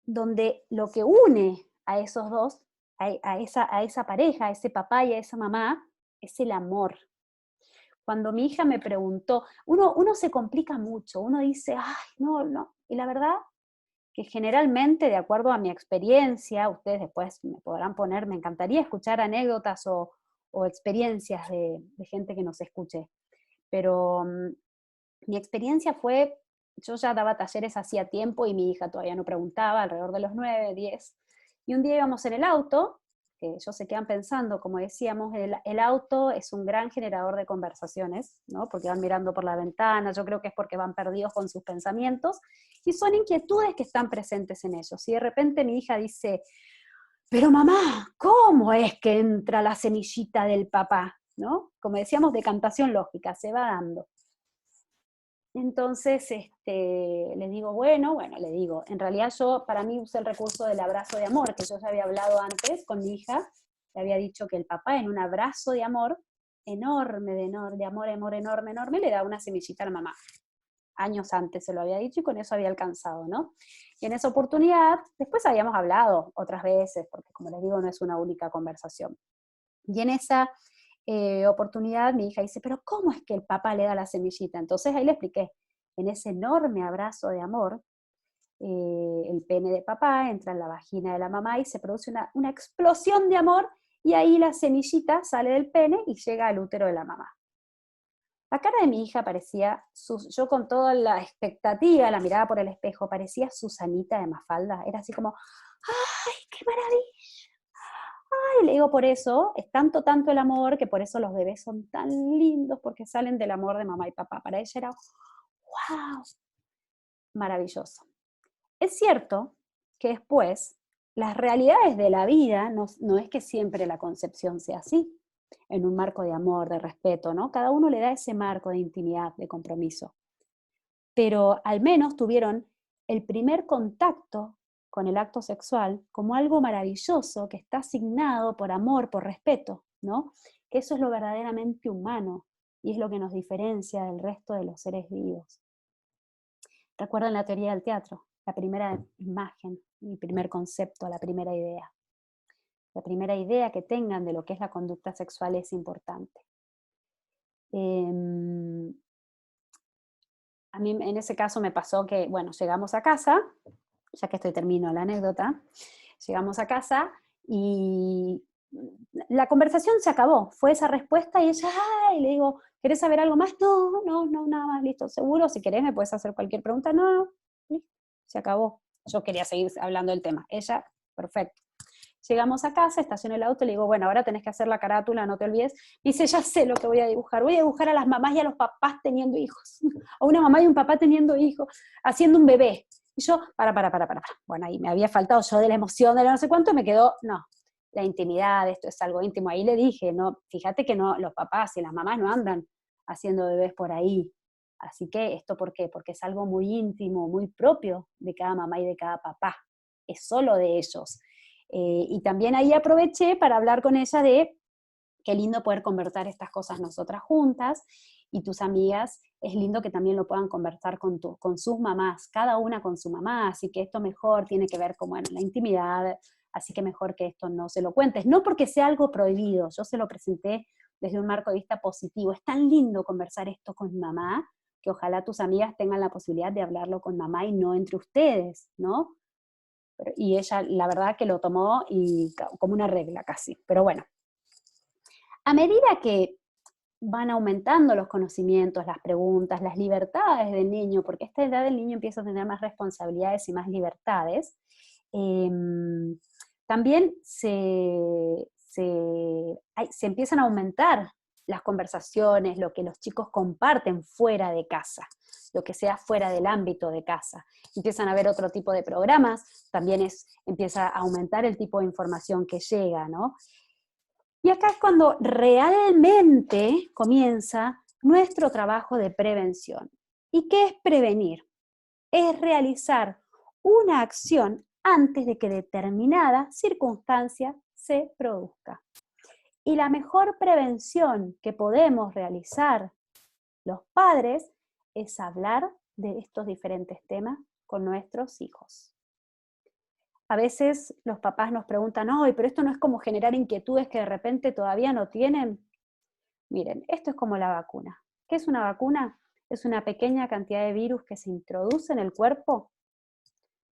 donde lo que une a esos dos, a esa pareja, a ese papá y a esa mamá, es el amor. Cuando mi hija me preguntó, uno se complica mucho, uno dice, ay, no, y la verdad que generalmente, de acuerdo a mi experiencia, ustedes después me podrán poner, me encantaría escuchar anécdotas o experiencias de gente que nos escuche, pero mi experiencia fue, yo ya daba talleres hacía tiempo y mi hija todavía no preguntaba, alrededor de los 9, 10, y un día íbamos en el auto, que ellos se quedan pensando, como decíamos, el auto es un gran generador de conversaciones, ¿no? Porque van mirando por la ventana, yo creo que es porque van perdidos con sus pensamientos, y son inquietudes que están presentes en ellos. Y de repente mi hija dice, pero mamá, ¿cómo es que entra la semillita del papá? ¿No? Como decíamos, decantación lógica, se va dando. Entonces, le digo, le digo, en realidad yo, para mí usé el recurso del abrazo de amor, que yo ya había hablado antes con mi hija, le había dicho que el papá en un abrazo de amor enorme, de amor enorme, enorme, le da una semillita a la mamá. Años antes se lo había dicho y con eso había alcanzado, ¿no? Y en esa oportunidad, después habíamos hablado otras veces, porque como les digo, no es una única conversación. Y en esa oportunidad mi hija dice, pero ¿cómo es que el papá le da la semillita? Entonces ahí le expliqué, en ese enorme abrazo de amor, el pene de papá entra en la vagina de la mamá y se produce una explosión de amor, y ahí la semillita sale del pene y llega al útero de la mamá. La cara de mi hija parecía, yo con toda la expectativa, la miraba por el espejo, parecía Susanita de Mafalda, era así como, ¡ay, qué maravilla! ¡Ay! Le digo, por eso es tanto el amor, que por eso los bebés son tan lindos, porque salen del amor de mamá y papá. Para ella era, ¡wow! Maravilloso. Es cierto que después, las realidades de la vida no es que siempre la concepción sea así, en un marco de amor, de respeto, ¿no? Cada uno le da ese marco de intimidad, de compromiso. Pero al menos tuvieron el primer contacto con el acto sexual como algo maravilloso que está asignado por amor, por respeto, ¿no? Que eso es lo verdaderamente humano y es lo que nos diferencia del resto de los seres vivos. ¿Recuerdan la teoría del teatro? La primera imagen, el primer concepto, la primera idea. La primera idea que tengan de lo que es la conducta sexual es importante. A mí en ese caso me pasó que, bueno, llegamos a casa, ya que termino la anécdota, llegamos a casa y la conversación se acabó, fue esa respuesta y ella, ¡ay! Le digo, ¿querés saber algo más? No, nada más, listo, seguro, si querés me puedes hacer cualquier pregunta, no, listo, se acabó. Yo quería seguir hablando del tema, ella, perfecto. Llegamos a casa, estacioné el auto, le digo, bueno, ahora tenés que hacer la carátula, no te olvides. Me dice, ya sé lo que voy a dibujar a las mamás y a los papás teniendo hijos, o una mamá y un papá teniendo hijos, haciendo un bebé. Y yo, para. Bueno, ahí me había faltado yo de la emoción, de la no sé cuánto, y me quedó, no, la intimidad, esto es algo íntimo. Ahí le dije, no, fíjate que no, los papás y las mamás no andan haciendo bebés por ahí. Así que, ¿esto por qué? Porque es algo muy íntimo, muy propio de cada mamá y de cada papá. Es solo de ellos. Y también ahí aproveché para hablar con ella de qué lindo poder conversar estas cosas nosotras juntas, y tus amigas, es lindo que también lo puedan conversar con sus mamás, cada una con su mamá, así que esto mejor tiene que ver con, bueno, la intimidad, así que mejor que esto no se lo cuentes, no porque sea algo prohibido, yo se lo presenté desde un marco de vista positivo, es tan lindo conversar esto con mamá, que ojalá tus amigas tengan la posibilidad de hablarlo con mamá y no entre ustedes, ¿no? Y ella, la verdad, que lo tomó y como una regla casi. Pero bueno, a medida que van aumentando los conocimientos, las preguntas, las libertades del niño, porque a esta edad el niño empieza a tener más responsabilidades y más libertades, también se empiezan a aumentar las conversaciones, lo que los chicos comparten fuera de casa, lo que sea fuera del ámbito de casa. Empiezan a haber otro tipo de programas, también empieza a aumentar el tipo de información que llega, ¿no? Y acá es cuando realmente comienza nuestro trabajo de prevención. ¿Y qué es prevenir? Es realizar una acción antes de que determinada circunstancia se produzca. Y la mejor prevención que podemos realizar los padres es hablar de estos diferentes temas con nuestros hijos. A veces los papás nos preguntan, ¡ay, pero esto no es como generar inquietudes que de repente todavía no tienen! Miren, esto es como la vacuna. ¿Qué es una vacuna? Es una pequeña cantidad de virus que se introduce en el cuerpo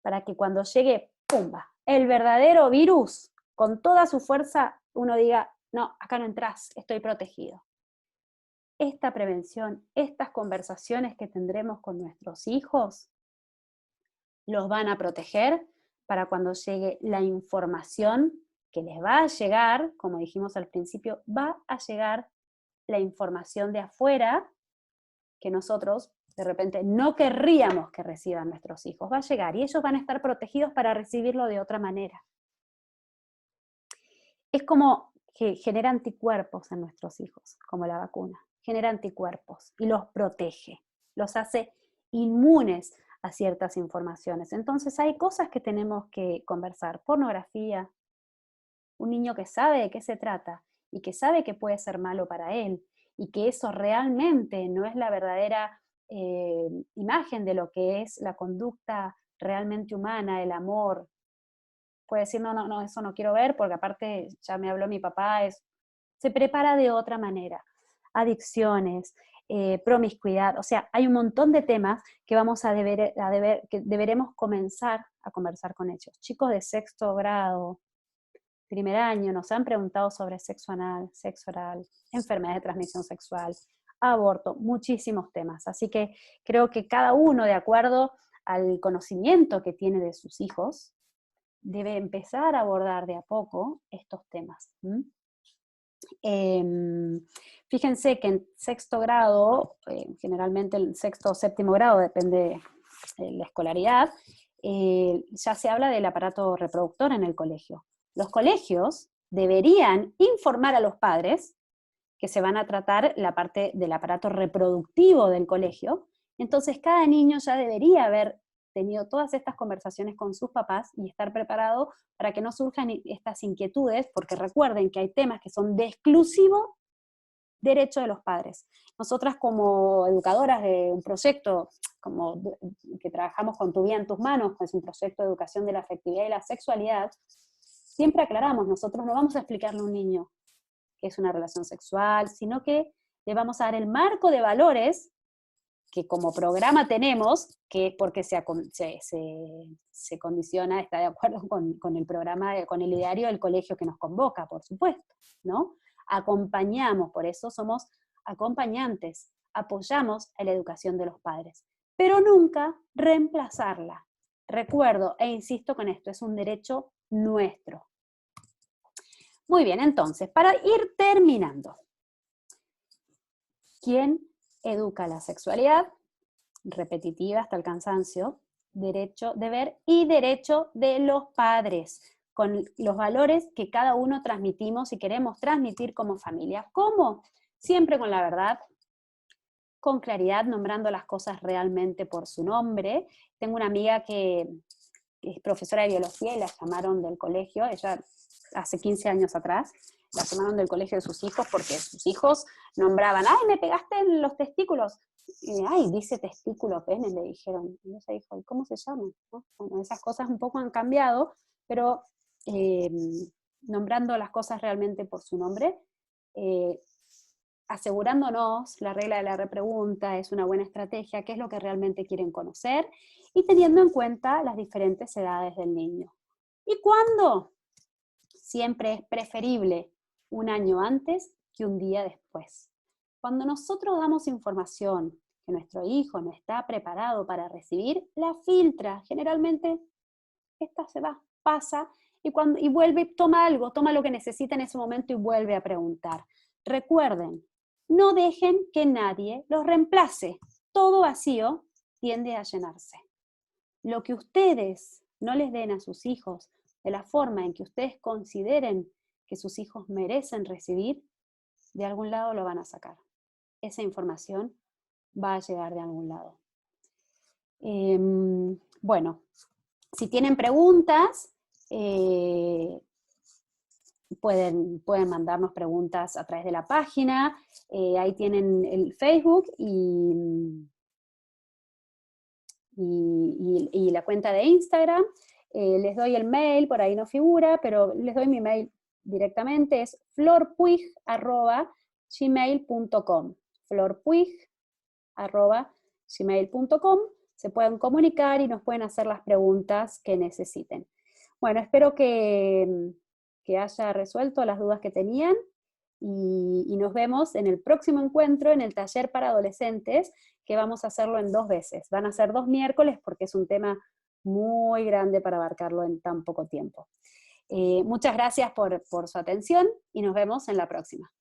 para que cuando llegue, ¡pumba!, el verdadero virus, con toda su fuerza, uno diga, no, acá no entras, estoy protegido. Esta prevención, estas conversaciones que tendremos con nuestros hijos, los van a proteger para cuando llegue la información que les va a llegar, como dijimos al principio, va a llegar la información de afuera que nosotros de repente no querríamos que reciban nuestros hijos. Va a llegar y ellos van a estar protegidos para recibirlo de otra manera. Es como que genera anticuerpos en nuestros hijos, como la vacuna. Genera anticuerpos y los protege, los hace inmunes a ciertas informaciones. Entonces hay cosas que tenemos que conversar. Pornografía, un niño que sabe de qué se trata y que sabe que puede ser malo para él, y que eso realmente no es la verdadera imagen de lo que es la conducta realmente humana, el amor, puede decir, no, eso no quiero ver, porque aparte ya me habló mi papá, se prepara de otra manera. Adicciones, promiscuidad, o sea, hay un montón de temas que que deberemos comenzar a conversar con ellos. Chicos de 6º grado, 1er año, nos han preguntado sobre sexo anal, sexo oral, enfermedades de transmisión sexual, aborto, muchísimos temas. Así que creo que cada uno, de acuerdo al conocimiento que tiene de sus hijos, debe empezar a abordar de a poco estos temas. Fíjense que en 6º grado, generalmente el 6º o 7º grado, depende de la escolaridad, ya se habla del aparato reproductor en el colegio. Los colegios deberían informar a los padres que se van a tratar la parte del aparato reproductivo del colegio, entonces cada niño ya debería haber tenido todas estas conversaciones con sus papás y estar preparado para que no surjan estas inquietudes, porque recuerden que hay temas que son de exclusivo derecho de los padres. Nosotras como educadoras de un proyecto que trabajamos con Tu Vida en Tus Manos, que es un proyecto de educación de la afectividad y la sexualidad, siempre aclaramos, nosotros no vamos a explicarle a un niño qué es una relación sexual, sino que le vamos a dar el marco de valores que como programa tenemos, que porque se condiciona, está de acuerdo con el programa, con el ideario del colegio que nos convoca, por supuesto, ¿no? Acompañamos, por eso somos acompañantes, apoyamos a la educación de los padres, pero nunca reemplazarla. Recuerdo e insisto con esto, es un derecho nuestro. Muy bien, entonces, para ir terminando, ¿quién educa la sexualidad? Repetitiva hasta el cansancio, derecho, deber y derecho de los padres, con los valores que cada uno transmitimos y queremos transmitir como familia. ¿Cómo? Siempre con la verdad, con claridad, nombrando las cosas realmente por su nombre. Tengo una amiga que es profesora de biología y la llamaron del colegio, ella hace 15 años atrás, la llamaron del colegio de sus hijos porque sus hijos nombraban, ¡ay, me pegaste en los testículos! Y, ¡ay, dice testículo, pene!, le dijeron. Y ella dijo, ¿y cómo se llama? ¿No? Bueno, esas cosas un poco han cambiado, pero nombrando las cosas realmente por su nombre, asegurándonos, la regla de la repregunta es una buena estrategia, qué es lo que realmente quieren conocer, y teniendo en cuenta las diferentes edades del niño. ¿Y cuándo? Siempre es preferible un año antes que un día después. Cuando nosotros damos información que nuestro hijo no está preparado para recibir, la filtra. Generalmente esta se va, pasa, y vuelve, toma algo, toma lo que necesita en ese momento y vuelve a preguntar. Recuerden, no dejen que nadie los reemplace. Todo vacío tiende a llenarse. Lo que ustedes no les den a sus hijos de la forma en que ustedes consideren que sus hijos merecen recibir, de algún lado lo van a sacar. Esa información va a llegar de algún lado. Bueno, si tienen preguntas, pueden mandarnos preguntas a través de la página, ahí tienen el Facebook y la cuenta de Instagram. Les doy el mail, por ahí no figura, pero les doy mi mail directamente, es florpuig@gmail.com. florpuig@gmail.com. Se pueden comunicar y nos pueden hacer las preguntas que necesiten. Bueno, espero que haya resuelto las dudas que tenían y nos vemos en el próximo encuentro en el taller para adolescentes, que vamos a hacerlo en 2 veces. Van a ser 2 miércoles porque es un tema muy grande para abarcarlo en tan poco tiempo. Muchas gracias por su atención y nos vemos en la próxima.